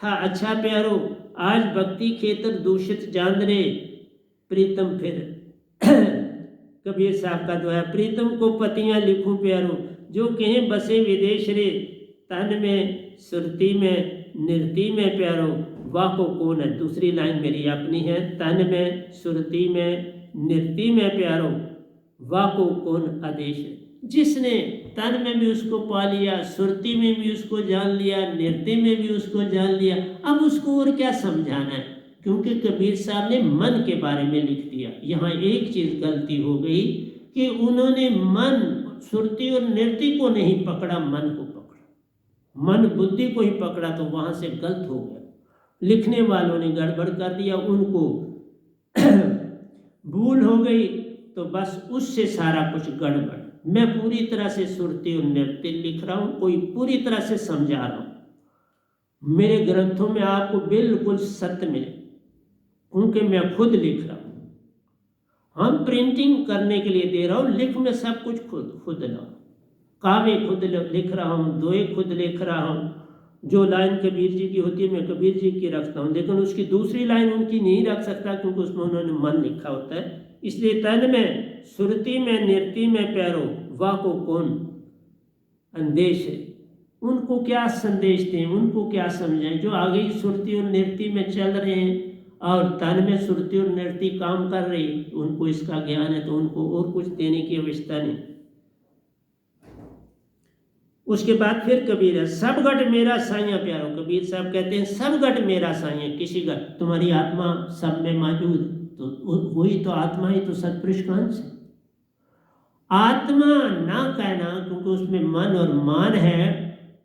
[SPEAKER 1] था अच्छा प्यारो, आज भक्ति खेतर दूषित जान रे, प्रीतम फिर कबीर साहब का दुआ, प्रीतम को पतियां लिखूं प्यारो, जो कहीं बसे विदेश रे, तन में सुरती में निरती में प्यारो, वाह को कौन है। दूसरी लाइन मेरी अपनी है, तन में सुरती में निरती में प्यारो, वाह को कौन आदेश है। जिसने तन में भी उसको पा लिया, सुरती में भी उसको जान लिया, नृत्य में भी उसको जान लिया, अब उसको और क्या समझाना है। क्योंकि कबीर साहब ने मन के बारे में लिख दिया। यहाँ एक चीज गलती हो गई कि उन्होंने मन, सुरती और नृत्य को नहीं पकड़ा, मन को पकड़ा, मन बुद्धि को ही पकड़ा, तो वहां से गलत हो गया। लिखने वालों ने गड़बड़ कर दिया, उनको भूल हो गई, तो बस उससे सारा कुछ गड़बड़। मैं पूरी तरह से सुरती और नृत्य लिख रहा हूं, कोई पूरी तरह से समझा रहा हूं। मेरे ग्रंथों में आपको बिल्कुल सत्य मिले, क्योंकि मैं खुद लिख रहा हूं। हम प्रिंटिंग करने के लिए दे रहा हूं, लिख में सब कुछ खुद ला, काव्य खुद लिख रहा हूं, दोहे खुद लिख रहा हूं। जो लाइन कबीर जी की होती है मैं कबीर जी की रखता हूं, लेकिन उसकी दूसरी लाइन उनकी नहीं रख सकता, क्योंकि उसमें उन्होंने मन लिखा होता है। इसलिए तन में सुरती में नृत्य में प्यारो, वाह को कौन अंदेश है। उनको क्या संदेश दें, उनको क्या समझाएं, जो आगे ही सुरती और नृत्य में चल रहे हैं और तन में सुरती और नृत्य काम कर रही, उनको इसका ज्ञान है, तो उनको और कुछ देने की आवश्यकता नहीं। उसके बाद फिर कबीर है, सब गट मेरा साइया प्यारो। कबीर साहब कहते हैं सब गट मेरा साइया, किसी गट, तुम्हारी आत्मा सब में मौजूद, तो वही तो आत्मा ही तो सत्पुरुष का अंश है। आत्मा ना कहना, क्योंकि उसमें मन और मान है,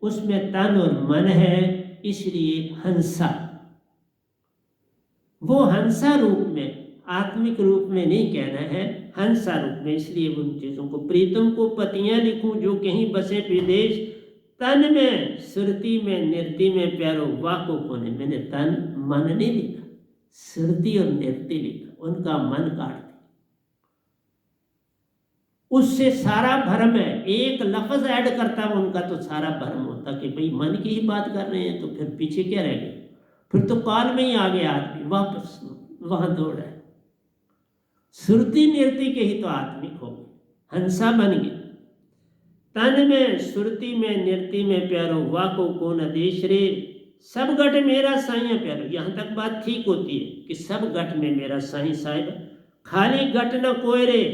[SPEAKER 1] उसमें तन और मन है, इसलिए हंसा। वो हंसा रूप में, आत्मिक रूप में नहीं कहना है, हंसा रूप में। इसलिए उन चीजों को, प्रीतम को पतियां लिखूं जो कहीं बसे विदेश, तन में सुरती में नृत्य में प्यारो, वाह को कौन है। मैंने तन मन नहीं लिखा, सुरती और नृत्य लिखा, उनका मन काट दिया, उससे सारा भ्रम है। एक लफ्ज ऐड करता उनका तो सारा भ्रम होता कि भाई मन की ही बात कर रहे हैं, तो फिर पीछे क्या रह गया, फिर तो काल में ही आ गया आदमी, वापस वहां दौड़ है। सुरती नृत्य के ही तो आत्मिक हो गए, हंसा बन गए। तन में सुरती में नृत्य में प्यारो, वाह को कौन आदेश रे, सब गट मेरा साइया प्यारो। यहां तक बात ठीक होती है कि सब गट में मेरा साईं साहिब, खाली गट न कोय रे,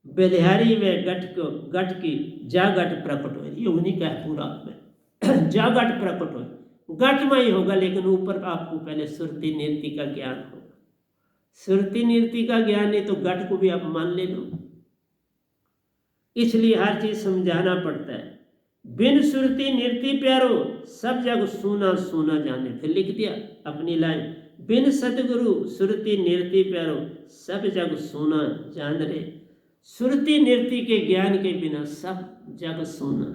[SPEAKER 1] बेलिहारी वे गट को, गट की जा गट प्रकट हो, ये उन्हीं का है पूरा में जा गट प्रकट हो, गट में ही होगा, लेकिन ऊपर आपको पहले सुरती नृत्य का ज्ञान होगा। सुरती नृत्य का ज्ञान नहीं तो गट को भी आप मान ले लो। इसलिए हर चीज समझाना पड़ता है। बिन सुरती नृत्य प्यारो, सब जग सुना सुना जाने। फिर लिख दिया अपनी लाइन, बिन सतगुरु सुरती नृत्य प्यारो, सब जग सुना जान रे। सुरती नृत्य के ज्ञान के बिना सब जग सुना,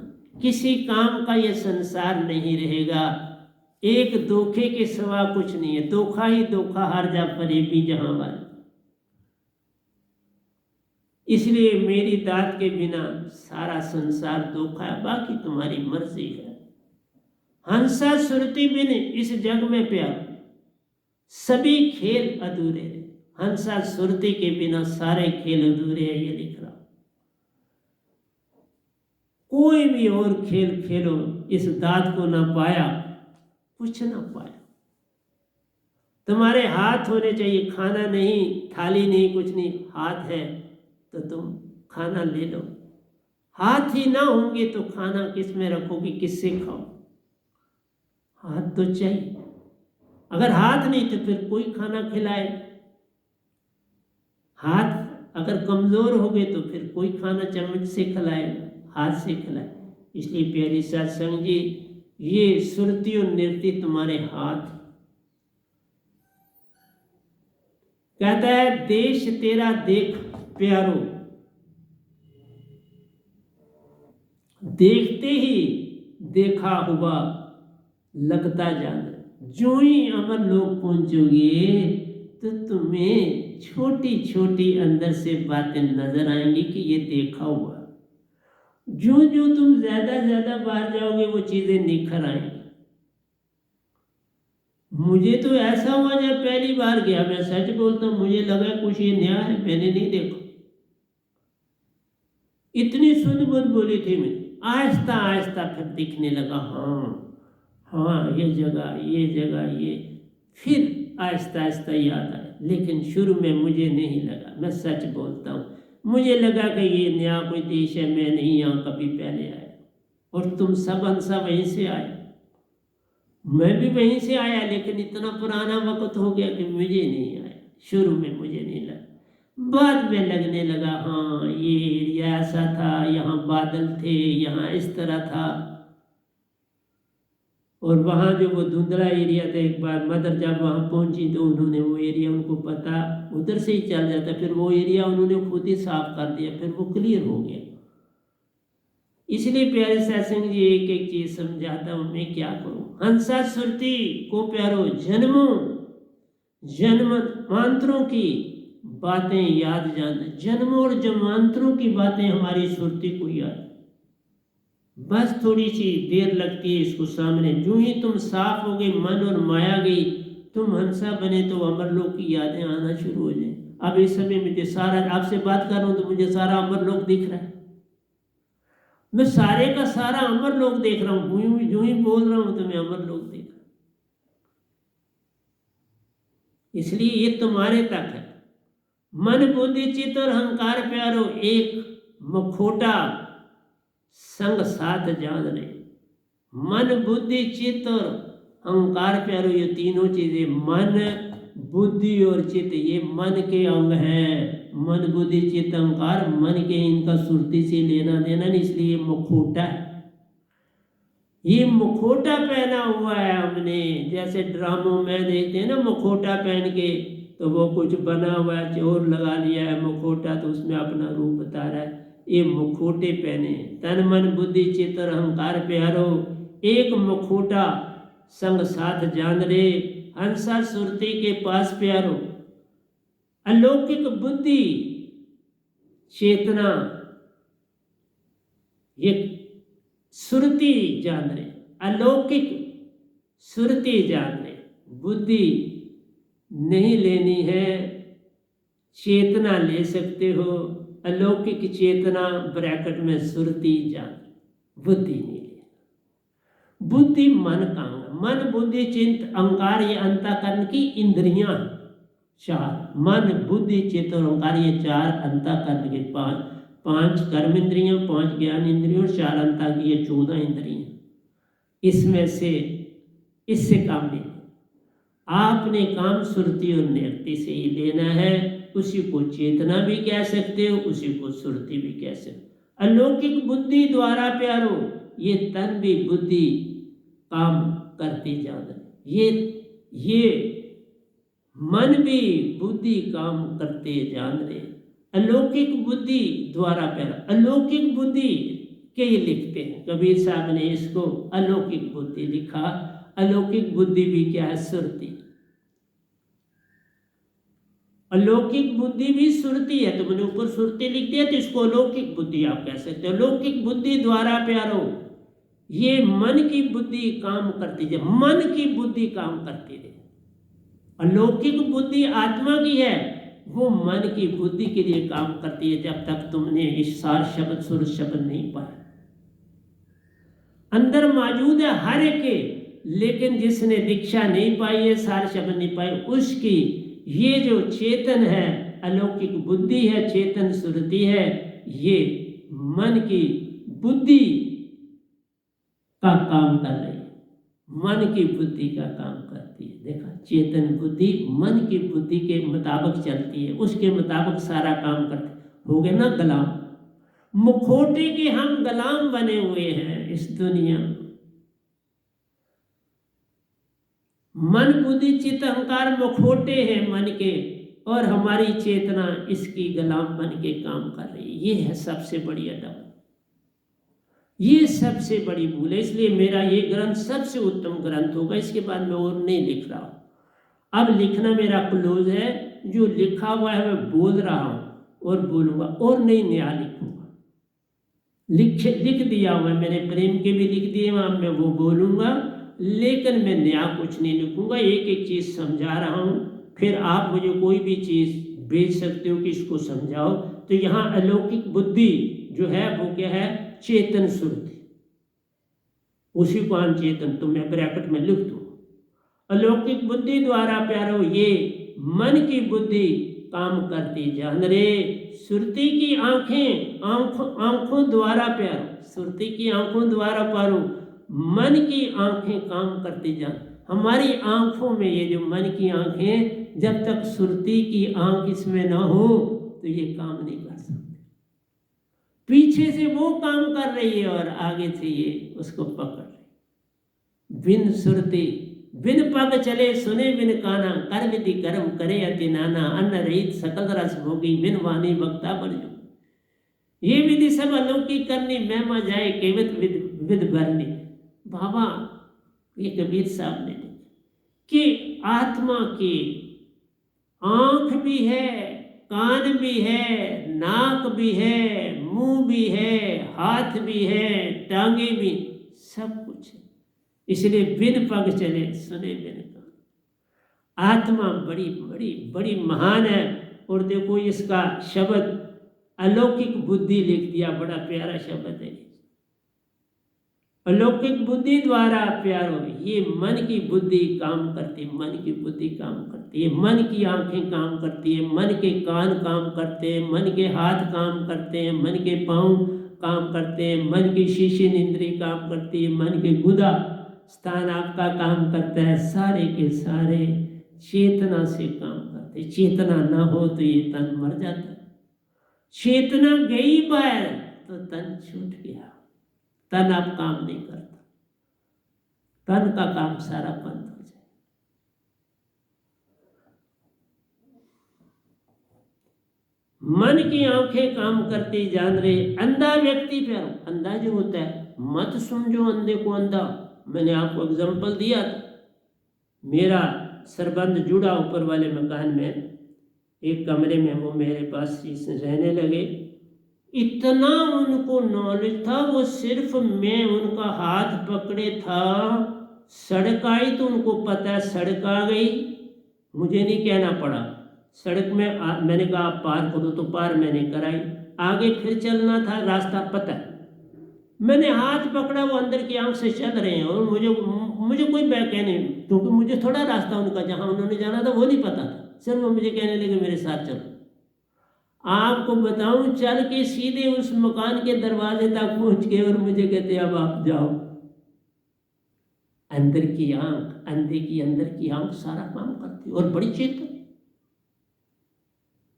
[SPEAKER 1] किसी काम का ये संसार नहीं रहेगा। एक धोखे के सिवा कुछ नहीं है, धोखा ही धोखा, हर जा परे भी जहां वाले। इसलिए मेरी दात के बिना सारा संसार धोखा है, बाकी तुम्हारी मर्जी है। हंसा सुरती बिन इस जग में प्यार, सभी खेल अधूरे हैं। हंसा सुरती के बिना सारे खेल अधूरे हैं, ये लिख रहा। कोई भी और खेल खेलो, इस दात को ना पाया, कुछ ना पाया। तुम्हारे हाथ होने चाहिए, खाना नहीं, थाली नहीं, कुछ नहीं, हाथ है तो तुम खाना ले लो। हाथ ही ना होंगे तो खाना किस में रखोगे, किससे खाओ। हाथ तो चाहिए, अगर हाथ नहीं तो फिर कोई खाना खिलाए। हाथ अगर कमजोर हो गए तो फिर कोई खाना चम्मच से खिलाएगा, हाथ से खिलाए। इसलिए प्यारी सत्संग जी, ये सुरती और नृत्य तुम्हारे हाथ, कहता है देश तेरा देख प्यारो, देखते ही देखा हुआ लगता जाना। जो ही अमर लोग पहुंचोगे तो तुम्हें छोटी छोटी अंदर से बातें नजर आएंगी कि ये देखा हुआ। जो जो तुम ज्यादा ज्यादा बाहर जाओगे वो चीजें निखर आएंगी। मुझे तो ऐसा हुआ जब पहली बार गया, मैं सच बोलता हूँ, मुझे लगा कुछ ये नया है, मैंने नहीं देखा। इतनी सुध बुध बोली थी मैं, आहिस्ता आहिस्ता फिर दिखने लगा, हाँ ये जगह ये, फिर आहिस्ता आहिस्ता याद आया। लेकिन शुरू में मुझे नहीं लगा, मैं सच बोलता हूँ, मुझे लगा कि ये नया कोई देश है, मैं नहीं यहाँ कभी पहले आया। और तुम सब अंसा वहीं से आए, मैं भी वहीं से आया, लेकिन इतना पुराना वक्त हो गया कि मुझे नहीं आया। शुरू में मुझे नहीं लगा, बाद में लगने लगा, हाँ ये एरिया ऐसा था, यहाँ बादल थे, यहाँ इस तरह था। और वहाँ जो वो धुंधला एरिया था, एक बार मदर जब वहाँ पहुँची तो उन्होंने वो एरिया, उनको पता उधर से ही चल जाता, फिर वो एरिया उन्होंने खुद ही साफ कर दिया, फिर वो क्लियर हो गया। इसलिए प्यारे सत्संग जी एक एक चीज समझाता हूँ, मैं क्या करूँ। हंसा सुरती को प्यारो, जन्मों जन्मांतरों की बातें याद जान, जन्मों और जन्मांतरों की बातें हमारी सुरती को याद। बस थोड़ी सी देर लगती है इसको सामने, जो ही तुम साफ हो गई, मन और माया गई, तुम हंसा बने तो अमरलोक की यादें आना शुरू हो जाए। अब इस समय मुझे सारा, आपसे बात कर रहा हूँ तो मुझे सारा अमरलोक दिख रहा है, मैं सारे का सारा अमरलोक देख रहा हूँ, जो ही बोल रहा हूँ तो मैं अमरलोक देख रहा हूँ। इसलिए ये तुम्हारे तक है। मन बुद्धि चित्त और अहंकार प्यारो, एक मखोटा संग साथ जान रहे। मन बुद्धि चित्त और अहंकार प्यारो, ये तीनों चीजें, मन बुद्धि और चित्त, ये मन के अंग हैं। मन बुद्धि चित्त अहंकार मन के, इनका सुरती से लेना देना नहीं, इसलिए मुखोटा है। ये मुखोटा पहना हुआ है हमने, जैसे ड्रामों में देखते हैं ना, मुखोटा पहन के, तो वो कुछ बना हुआ है, चोर लगा लिया है मुखोटा, तो उसमें अपना रूप बता रहा है। ये मुखोटे पहने, तन मन बुद्धि चित्त और अहंकार प्यारो, एक मुखोटा संग साथ जान रे। हंसा सुरती के पास प्यारो, अलौकिक बुद्धि चेतना, ये सुरती जान रहे, अलौकिक सुरती जान रहे। बुद्धि नहीं लेनी है, चेतना ले सकते हो, अलौकिक चेतना ब्रैकेट में सुरती जान, बुद्धि नहीं लेना। बुद्धि मन का अंग, मन बुद्धि चित्त अहंकार, ये अंतःकरण की इंद्रियां चार, मन बुद्धि चित्त और अहंकार, ये चार अंतःकरण के, पांच कर्म इंद्रियां, 5 ज्ञान इंद्रियों, 4 अंता की, ये 14 इंद्रियां। इसमें से इससे काम नहीं, आपने काम सुरती और नियति से ही लेना है। उसी को चेतना भी कह सकते हो, उसी को सुरती भी कह सकते हो। अलौकिक बुद्धि द्वारा प्यारो, ये तन भी बुद्धि काम करती जाना, ये मन भी बुद्धि काम करते जान रहे। अलौकिक बुद्धि द्वारा प्यारा, अलौकिक बुद्धि के ये लिखते हैं, कबीर साहब ने इसको अलौकिक बुद्धि लिखा। अलौकिक बुद्धि भी क्या है? सुरती। अलौकिक बुद्धि भी सुरती है, तो मैंने ऊपर सुरती लिख दिया, तो इसको अलौकिक बुद्धि आप कह सकते हो। अलौकिक बुद्धि द्वारा प्यारो, ये मन की बुद्धि काम करती है, मन की बुद्धि काम करती है। अलौकिक बुद्धि आत्मा की है, वो मन की बुद्धि के लिए काम करती है, जब तक तुमने इस सार शब्द सुर शब्द नहीं पाया। अंदर मौजूद है हर एक के, लेकिन जिसने दीक्षा नहीं पाई है, सार शब्द नहीं पाई, उसकी ये जो चेतन है, अलौकिक बुद्धि है, चेतन सुरती है, ये मन की बुद्धि का काम कर रही है, मन की बुद्धि का काम करती है। देखा, चेतन बुद्धि मन की बुद्धि के मुताबिक चलती है, उसके मुताबिक सारा काम करती। हो गए ना गुलाम, मुखौटे के हम गुलाम बने हुए हैं इस दुनिया में। मन बुद्धि चित्त अहंकार मुखौटे हैं मन के,
[SPEAKER 2] और हमारी चेतना इसकी गुलाम बन के काम कर रही है। ये है सबसे बड़ी अदब, ये सबसे बड़ी भूल है। इसलिए मेरा ये ग्रंथ सबसे उत्तम ग्रंथ होगा। इसके बाद मैं और नहीं लिख रहा हूँ। अब लिखना मेरा क्लोज है। जो लिखा हुआ है मैं बोल रहा हूँ और बोलूँगा, और नहीं नया लिखूँगा। लिख दिया हुआ है मैंने, प्रेम के भी लिख दिए वहाँ, मैं वो बोलूँगा, लेकिन मैं नया कुछ नहीं लिखूँगा। एक एक चीज़ समझा रहा हूँ। फिर आप मुझे कोई भी चीज़ भेज सकते हो कि इसको समझाओ। तो यहाँ अलौकिक बुद्धि जो है वो क्या है? चेतन सुरति, उसी को हम चेतन, तो मैं ब्रैकेट में लिख दूँ। अलौकिक बुद्धि द्वारा प्यारो ये मन की बुद्धि काम करती जान रे। सुरती की आंखें आंखों द्वारा प्यारो, सुरती की आंखों द्वारा पारो, मन की आंखें काम करती जान। हमारी आंखों में ये जो मन की आंखें, जब तक सुरती की आंख इसमें ना हो तो ये काम नहीं कर सकते। पीछे से वो काम कर रही है और आगे से ये उसको पकड़ रही। बिन सुरती बिन पग चले सुने बिन काना, कर विधि कर्म करे अति नाना, अन्न रहित सकल रस भोगी, बिन वाणी वक्ता बन जो। ये विधि सब अलौकिक करनी, महिमा जाए केवत विद भरनी। बाबा ये कबीर साहब ने कि आत्मा की आंख भी है, कान भी है, नाक भी है, मुंह भी है, हाथ भी है, टांगे भी, सब कुछ है। इसलिए बिन पग चले सुने बिन कान। आत्मा बड़ी बड़ी बड़ी महान है। और देखो इसका शब्द अलौकिक बुद्धि लिख दिया, बड़ा प्यारा शब्द है। अलौकिक बुद्धि द्वारा प्यारो ये मन की बुद्धि काम करती, मन की बुद्धि काम करती है, मन की आंखें काम करती है, मन के कान काम करते हैं, मन के हाथ काम करते हैं, मन के पाँव काम करते हैं, मन की शीशिन इंद्री काम करती है, मन के गुदा स्थान आपका काम करता है। सारे के सारे चेतना से काम करते। चेतना ना हो तो ये तन मर जाता है। चेतना गई बाहर तो तन छूट गया, तन अब काम नहीं करता, तन का काम सारा बंद हो जाए। मन की आंखें काम करती जान रहे। अंधा व्यक्ति प्यारो, अंधा जो होता है, मत समझो अंधे को अंधा। मैंने आपको एग्जांपल दिया था। मेरा सरबंध जुड़ा ऊपर वाले मकान में, एक कमरे में वो मेरे पास रहने लगे। इतना उनको नॉलेज था, वो सिर्फ मैं उनका हाथ पकड़े था, सड़क आई तो उनको पता है सड़क आ गई, मुझे नहीं कहना पड़ा। सड़क में मैंने कहा आप पार करो तो पार मैंने कराई, आगे फिर चलना था, रास्ता पता है। मैंने हाथ पकड़ा, वो अंदर की आंख से चल रहे हैं और मुझे कोई कहने, क्योंकि मुझे थोड़ा रास्ता उनका जहाँ उन्होंने जाना था वो नहीं पता था। सिर्फ वो मुझे कहने लगे मेरे साथ चलो। आपको बताऊं, चल के सीधे उस मकान के दरवाजे तक पहुंच गए और मुझे कहते अब आप जाओ। अंदर की आंख, अंधे की अंदर की आंख सारा काम करती और बड़ी चेतन।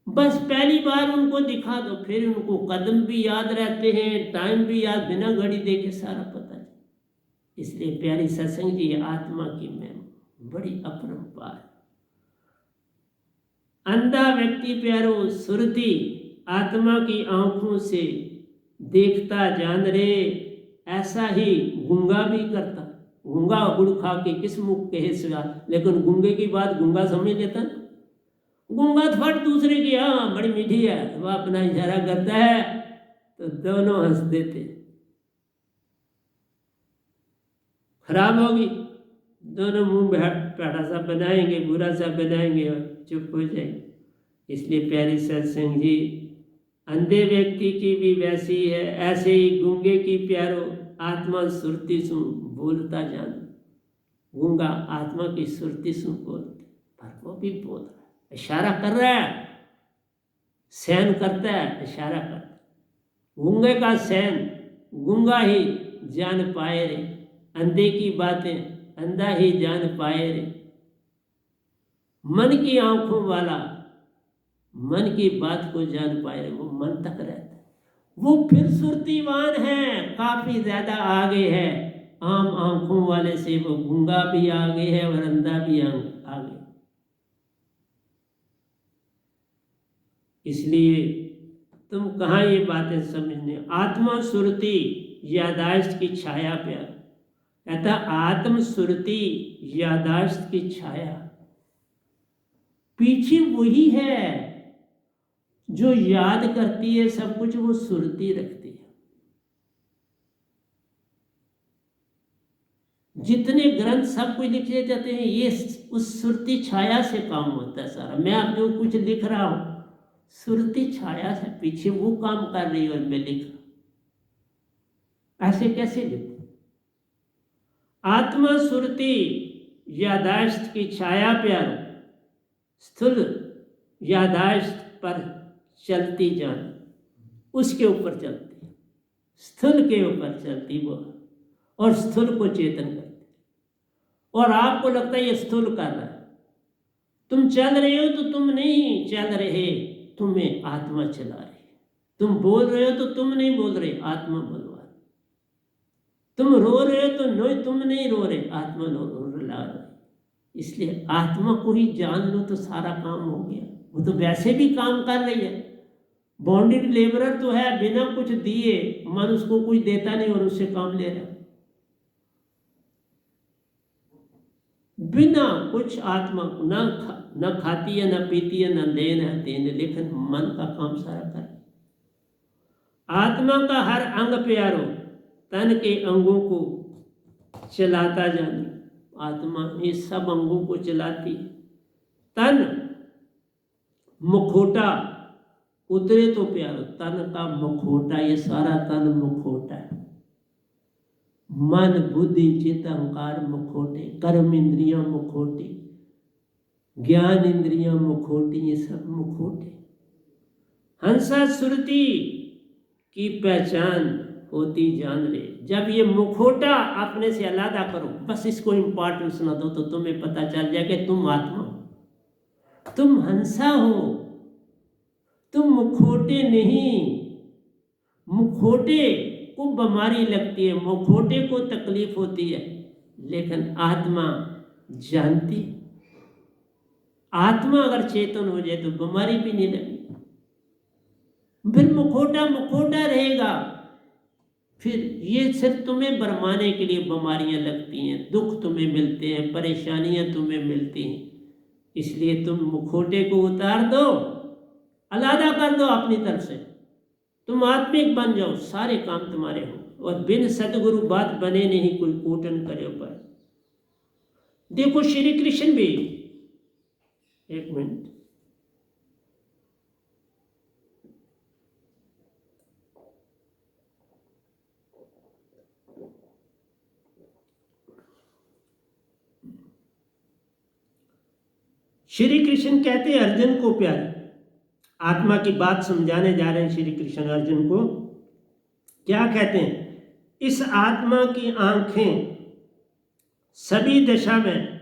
[SPEAKER 2] बस पहली बार उनको दिखा दो, फिर उनको कदम भी याद रहते हैं, टाइम भी याद, बिना घड़ी देखे सारा पता है। इसलिए प्यारी सत्संग जी, आत्मा की महिमा बड़ी अपरंपार। अंधा व्यक्ति प्यारो सुरती आत्मा की आंखों से देखता जान रे, ऐसा ही गूंगा भी करता। गूंगा गुड़ खा के किस मुख कहे सगा, लेकिन गूंगे की बात गूंगा समझ लेता ना। गूंगा फट दूसरे की, हाँ बड़ी मीठी है, वह अपना इशारा करता है तो दोनों हंस देते। खराब होगी, दोनों मुंह पेड़ा सा बनाएंगे, बुरा सा बनाएंगे और चुप हो जाएंगे। इसलिए प्यारी सत्संग जी, अंधे व्यक्ति की भी वैसी है, ऐसे ही गूंगे की प्यारो आत्मा सुरती सुन बोलता जान। गूंगा आत्मा की सुरती सुन बोलते, पर वो भी बोल रहा है, इशारा कर रहा है, सहन करता है, इशारा करता है। गूंगे का सहन गूंगा ही जान पाए रे, अंधे की बातें अंधा ही जान पाए रे। मन की आंखों वाला मन की बात को जान पाए रे, वो मन तक रहता है। वो फिर सुरतीवान है, काफी ज्यादा आगे है। आम आंखों वाले से वो गूंगा भी आगे है और अंधा भी आगे। इसलिए तुम कहाँ ये बातें समझने। आत्मा सुरति यादाश्त की छाया प्यार, कहता आत्म सुरति यादाश्त की छाया, पीछे वही है जो याद करती है सब कुछ, वो सुरति रखती है। जितने ग्रंथ सब कुछ लिखे जाते हैं ये उस सुरति छाया से काम होता है सारा। मैं अब जो कुछ लिख रहा हूं सुरति छाया से पीछे वो काम कर रही है और मैं लिख रहा। ऐसे कैसे लिखूं? आत्मा सुरति यादाश्त की छाया प्यारो, स्थूल यादाश्त पर चलती जान, उसके ऊपर चलती, स्थूल के ऊपर चलती वो, और स्थूल को चेतन करती। और आपको लगता है ये स्थूल कर रहा है, तुम चल रहे हो तो तुम नहीं चल रहे, तुम्हें आत्मा चला रही है। तुम बोल रहे हो तो तुम नहीं बोल रहे, आत्मा बोलवा। तुम रो रहे हो तो नहीं, तुम नहीं रो रहे, आत्मा रुला रही। इसलिए आत्मा को ही जान लो तो सारा काम हो गया। वो तो वैसे भी काम कर रही है, बॉन्डेड लेबरर तो है, बिना कुछ दिए मन उसको कुछ देता नहीं और उससे काम ले रहा है। बिना कुछ आत्मा न खाती है, न पीती है, न देने, लेकिन मन का काम सारा कर। आत्मा का हर अंग प्यारो, तन के अंगों को चलाता जाने। आत्मा ये सब अंगों को चलाती है। तन मुखोटा उतरे तो प्यारो, तन का मुखोटा, ये सारा तन मुखोटा है। मन बुद्धि चित्त अहंकार मुखोटे, कर्म इंद्रियां मुखोटी, ज्ञान इंद्रियां मुखोटी, ये सब मुखोटे। हंसा सुरति की पहचान होती जान ले। जब ये मुखोटा अपने से अलग करो, बस इसको इंपॉर्टेंस ना दो, तो तुम्हें पता चल जाए कि तुम आत्मा हो, तुम हंसा हो, तुम मुखोटे नहीं। मुखोटे को बीमारी लगती है, मुखोटे को तकलीफ होती है, लेकिन आत्मा जानती। आत्मा अगर चेतन हो जाए तो बीमारी भी नहीं लगती। फिर मुखोटा मुखोटा रहेगा, फिर ये सिर्फ तुम्हें भरमाने के लिए बीमारियां लगती हैं, दुख तुम्हें मिलते हैं, परेशानियां तुम्हें मिलती हैं। इसलिए तुम मुखोटे को उतार दो, अलग कर दो अपनी तरफ से, तुम आत्मिक बन जाओ, सारे काम तुम्हारे हो। और बिन सतगुरु बात बने नहीं, कोई कोटन करे पर। देखो श्री कृष्ण भी, एक मिनट, श्री कृष्ण कहते हैं अर्जुन को प्यारे, आत्मा की बात समझाने जा रहे हैं श्री कृष्ण अर्जुन को। क्या कहते हैं? इस आत्मा की आंखें सभी दशा में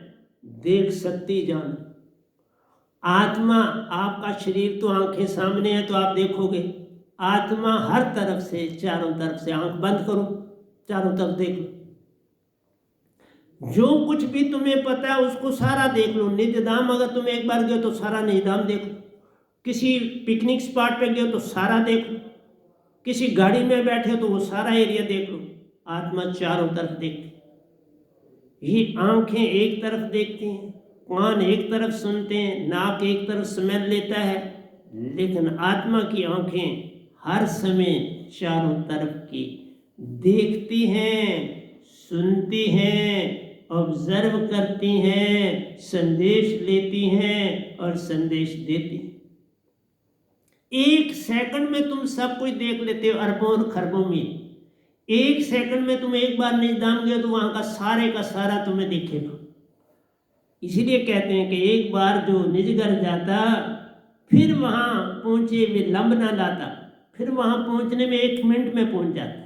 [SPEAKER 2] देख सकती जान। आत्मा, आपका शरीर तो आंखें सामने है तो आप देखोगे, आत्मा हर तरफ से, चारों तरफ से, आंख बंद करो, चारों तरफ देख लो, जो कुछ भी तुम्हें पता है उसको सारा देख लो। निजधाम अगर तुम एक बार गए तो सारा निजधाम देख लो, किसी पिकनिक स्पॉट पे गए तो सारा देख लो, किसी गाड़ी में बैठे तो वो सारा एरिया देख लो। आत्मा चारों तरफ देखती। ये आंखें एक तरफ देखती हैं, कान एक तरफ सुनते हैं, नाक एक तरफ स्मेल लेता है, लेकिन आत्मा की आंखें हर समय चारों तरफ की देखती हैं, सुनती हैं, ऑब्जर्व करती हैं, संदेश लेती हैं और संदेश देती हैं। एक सेकंड में तुम सब कुछ देख लेते हो, अरबों और खरबों में। एक सेकंड में तुम एक बार निजधाम गए तो वहां का सारा तुम्हें दिखेगा। इसीलिए कहते हैं कि एक बार जो निज घर जाता फिर वहां पहुंचे विलंब ना लाता, फिर वहां पहुंचने में 1 मिनट में पहुंच जाता।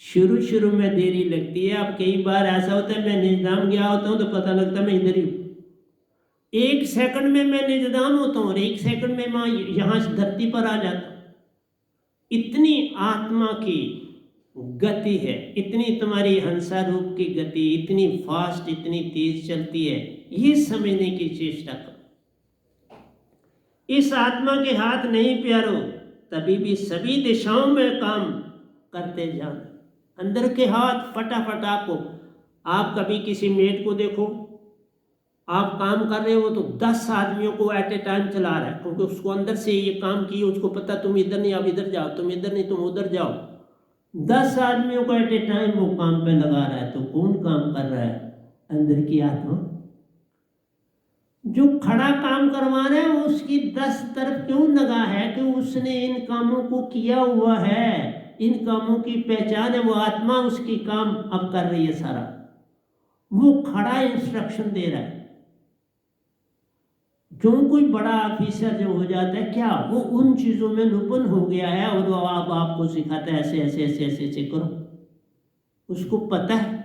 [SPEAKER 2] शुरू में देरी लगती है। अब कई बार ऐसा होता है मैं निजधाम गया होता हूँ तो पता लगता है मैं इधर ही हूँ। 1 सेकंड में मैं निजधाम होता हूँ और 1 सेकंड में मैं यहाँ से धरती पर आ जाता हूँ। इतनी आत्मा की गति है, इतनी तुम्हारी हंसा रूप की गति, इतनी फास्ट, इतनी तेज चलती है, ये समझने की चेष्टा करो। इस आत्मा के हाथ नहीं प्यारो, तभी भी सभी दिशाओं में काम करते जाना। अंदर के हाथ फटाफट आपको, आप कभी किसी मेट को देखो, आप काम कर रहे हो तो 10 आदमियों को एट ए टाइम चला रहा है, क्योंकि उसको अंदर से ये काम किए, उसको पता तुम इधर नहीं, आप इधर जाओ, तुम इधर नहीं, तुम उधर जाओ। 10 आदमियों को एट ए टाइम वो काम पे लगा रहा है, तो कौन काम कर रहा है? अंदर की आत्मा। जो खड़ा काम करवा रहा है उसकी 10 तरफ क्यों लगा है? कि उसने इन कामों को किया हुआ है, इन कामों की पहचान है, वो आत्मा उसकी काम अब कर रही है सारा, वो खड़ा इंस्ट्रक्शन दे रहा है। जो कोई बड़ा ऑफिसर जो हो जाता है, क्या वो उन चीजों में निपुण हो गया है और वो अब आपको सिखाता है ऐसे ऐसे ऐसे ऐसे ऐसे करो, उसको पता है,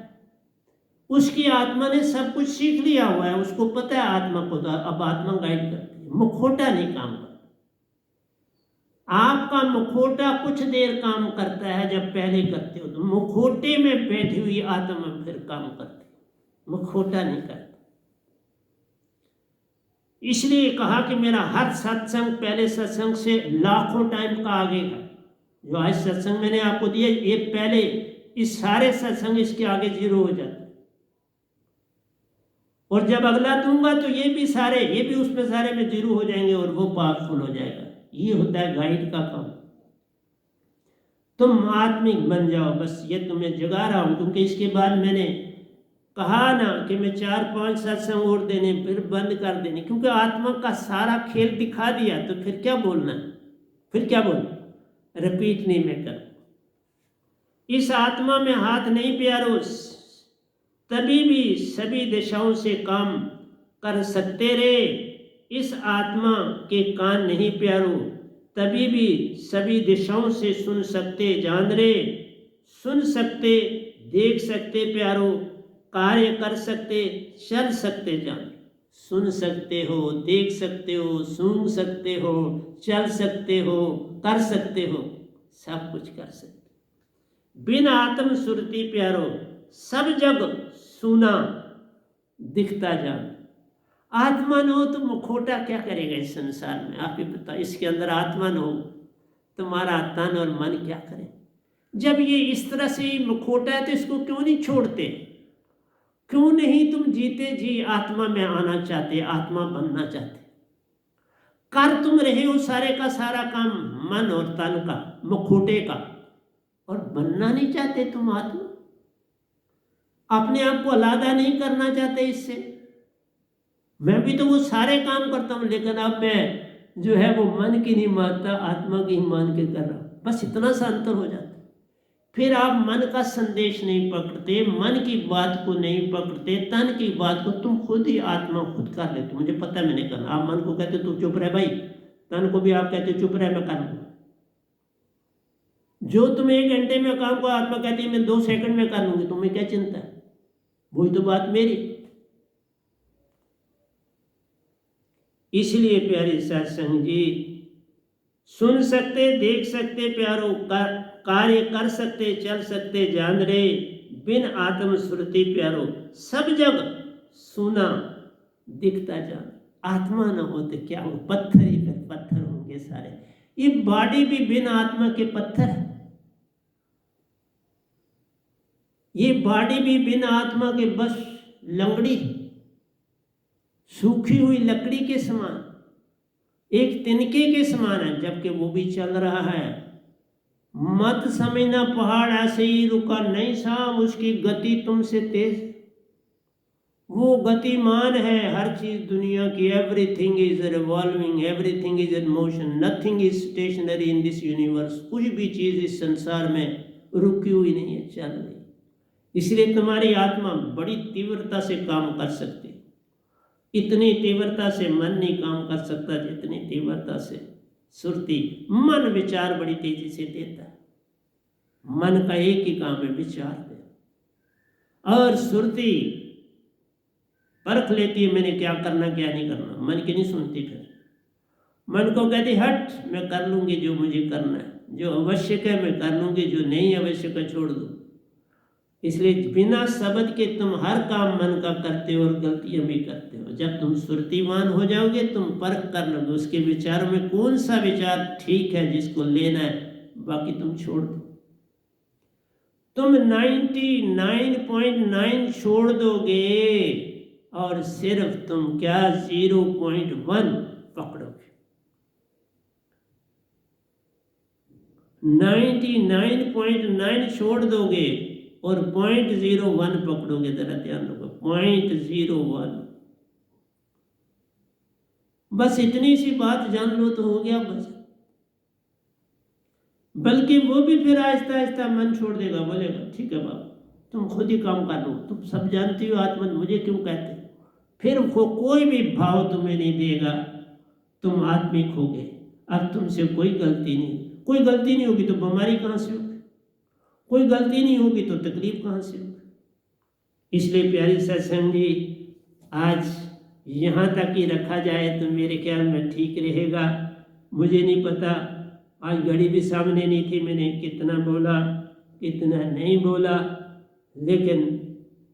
[SPEAKER 2] उसकी आत्मा ने सब कुछ सीख लिया हुआ है, उसको पता है आत्मा को, तो अब आत्मा गाइड करती है, मुखोटा नहीं काम करता। आपका मुखोटा कुछ देर काम करता है जब पहले करते हो, तो मुखोटे में बैठी हुई आत्मा फिर काम करती है, मुखोटा नहीं करता। इसलिए कहा कि मेरा हर सत्संग पहले सत्संग से लाखों टाइम का आगे है। जो आज सत्संग मैंने आपको दिया, ये पहले, इस सारे सत्संग इसके आगे 0 हो जाते, और जब अगला दूंगा तो ये भी सारे, ये भी उसमें सारे में 0 हो जाएंगे और वो पावरफुल हो जाएगा। ये होता है गाइड का काम। तुम आत्मिक बन जाओ, बस ये तुम्हें जगा रहा हूं, क्योंकि इसके बाद मैंने कहा ना कि मैं 4-5 सत्संग और देने, फिर बंद कर देने, क्योंकि आत्मा का सारा खेल दिखा दिया, तो फिर क्या बोलना, फिर क्या बोलना, रिपीट नहीं मैं कर। इस आत्मा में हाथ नहीं प्यारो, तभी भी सभी दिशाओं से काम कर सकते रे। इस आत्मा के कान नहीं प्यारो, तभी भी सभी दिशाओं से सुन सकते जान रे। सुन सकते, देख सकते प्यारो, कार्य कर सकते, चल सकते जान। सुन सकते हो, देख सकते हो, सूंघ सकते हो, चल सकते हो, कर सकते हो, सब कुछ कर सकते। बिन आत्म सुरती प्यारो, सब जग सुना दिखता जान। आत्मा न हो तो मुखोटा क्या करेगा इस संसार में? आप ही बता, इसके अंदर आत्मा न हो तुम्हारा तन और मन क्या करे? जब ये इस तरह से मुखोटा है तो इसको क्यों नहीं छोड़ते? क्यों नहीं तुम जीते जी आत्मा में आना चाहते, आत्मा बनना चाहते? कर तुम रहे हो सारे का सारा काम मन और तन का, मुखोटे का, और बनना नहीं चाहते तुम आत्मा? अपने आप को अलग नहीं करना चाहते इससे? मैं भी तो वो सारे काम करता हूं, लेकिन अब मैं जो है वो मन की नहीं मानता, आत्मा की ही मान के कर रहा हूं। बस इतना सा अंतर हो जाता। फिर आप मन का संदेश नहीं पकड़ते, मन की बात को नहीं पकड़ते, तन की बात को तुम खुद ही, आत्मा खुद कर लेते। मुझे पता है मैंने करना। आप मन को कहते तू चुप रहे भाई, तन को भी आप कहते चुप रहे मैं कर लूंगा। जो तुम 1 घंटे में काम को आत्मा कहती है मैं 2 सेकंड में कर लूंगी, तुम्हें क्या चिंता है? वही तो बात मेरी। इसलिए प्यारे सत्संग जी, सुन सकते, देख सकते प्यारो, कार्य कर सकते, चल सकते जान रे। बिन आत्म श्रुति प्यारो, सब जग सुना दिखता जान। आत्मा न हो तो क्या हो? पत्थर ही फिर पत्थर होंगे सारे। ये बॉडी भी बिन आत्मा के पत्थर है, ये बॉडी भी बिन आत्मा के बस लंगड़ी, सूखी हुई लकड़ी के समान, एक तिनके के समान है, जबकि वो भी चल रहा है। मत समझना पहाड़ ऐसे ही रुका नहीं साहब, उसकी गति तुमसे तेज, वो गतिमान है। हर चीज दुनिया की, everything is revolving, everything is in motion, nothing is stationary in this universe. कुछ भी चीज इस संसार में रुकी हुई नहीं है, चल रही। इसलिए तुम्हारी आत्मा बड़ी तीव्रता से काम कर सकती, इतनी तीव्रता से मन नहीं काम कर सकता जितनी तीव्रता से सुरती। मन विचार बड़ी तेजी से देता है, मन का एक ही काम है विचार दे, और सुरती परख लेती है मैंने क्या करना क्या नहीं करना। मन की नहीं सुनती, फिर मन को कहती हट, मैं कर लूंगी जो मुझे करना है, जो आवश्यक है मैं कर लूंगी, जो नहीं आवश्यक है छोड़ दो। इसलिए बिना शब्द के तुम हर काम मन का करते हो और गलतियां भी करते हो। जब तुम सुरतिवान हो जाओगे तुम परख कर लोगे उसके विचारों में कौन सा विचार ठीक है जिसको लेना है, बाकी तुम छोड़ दो। तुम 99.9 छोड़ दोगे और सिर्फ तुम क्या 0.1 पकड़ोगे। 99.9 छोड़ दोगे और 0.01 पकड़ोगे। जरा ध्यान रखो, 0.01। बस इतनी सी बात जान लो तो हो गया बस। बल्कि वो भी फिर आहिस्ता आहिस्ता मन छोड़ देगा, बोलेगा ठीक है बाबा तुम खुद ही काम कर लो, तुम सब जानती हो आत्मा, मुझे क्यों कहते हो। फिर वो कोई भी भाव तुम्हें नहीं देगा, तुम आत्मिक हो गए। अब तुमसे कोई गलती नहीं, कोई गलती नहीं होगी तो बीमारी कहाँ से होगी, कोई गलती नहीं होगी तो तकलीफ कहाँ से होगी। इसलिए प्यारी सत्संग जी आज यहाँ तक ही रखा जाए तो मेरे ख्याल में ठीक रहेगा। मुझे नहीं पता, आज घड़ी भी सामने नहीं थी, मैंने कितना बोला कितना नहीं बोला, लेकिन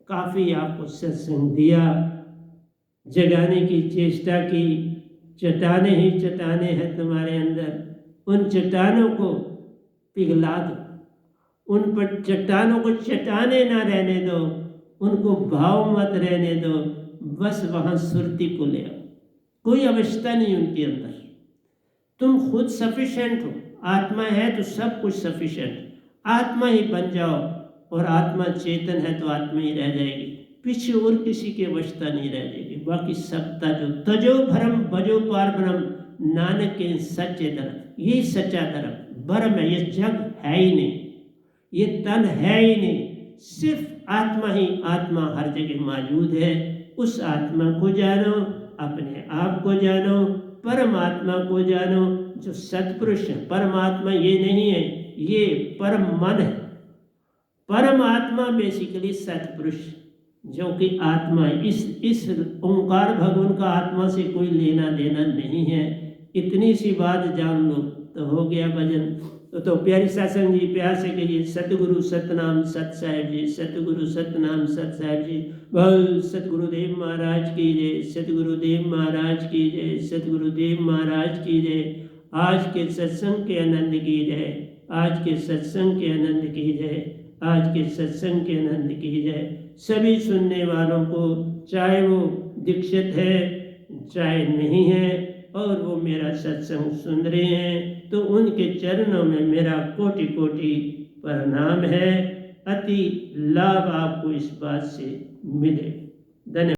[SPEAKER 2] काफ़ी आपको सत्संग दिया, जगाने की चेष्टा की। चट्टाने ही चट्टाने हैं तुम्हारे अंदर, उन चट्टानों को पिघला दो, उन पर चट्टानों को चट्टाने ना रहने दो, उनको भाव मत रहने दो, बस वहाँ सुरती को ले आओ। कोई अवस्था नहीं उनके अंदर, तुम खुद सफिशिएंट हो। आत्मा है तो सब कुछ सफिशिएंट, आत्मा ही बन जाओ और आत्मा चेतन है तो आत्मा ही रह जाएगी, पीछे और किसी की अवस्था नहीं रह जाएगी। बाकी सब तजो, तजो भरम भजो पार ब्रह्म, नानक के सच्चे धर्म, यही सच्चा धर्म भरम है। ये जग है ही नहीं, ये तन है ही नहीं, सिर्फ आत्मा ही आत्मा हर जगह मौजूद है। उस आत्मा को जानो, अपने आप को जानो, परमात्मा को जानो जो सत्पुरुष है। परमात्मा ये नहीं है, ये परम मन है। परमात्मा बेसिकली सत्पुरुष जो कि आत्मा है। इस ओंकार भगवान का आत्मा से कोई लेना देना नहीं है। इतनी सी बात जान लो तो हो गया भजन। तो प्यारी सत्संग जी प्यार से कहिए सतगुरु सतनाम सत साहिब जी, सतगुरु सतनाम सत साहिब जी। बोल सतगुरुदेव महाराज की जय, सतगुरुदेव महाराज की जय, सतगुरुदेव महाराज की जय। आज के सत्संग के आनंद की जय, आज के सत्संग के आनंद की जय, आज के सत्संग के आनंद की जय। सभी सुनने वालों को, चाहे वो दीक्षित है चाहे नहीं है, और वो मेरा सत्संग सुन रहे हैं तो उनके चरणों में मेरा कोटि कोटि प्रणाम है। अति लाभ आपको इस बात से मिले। धन्यवाद।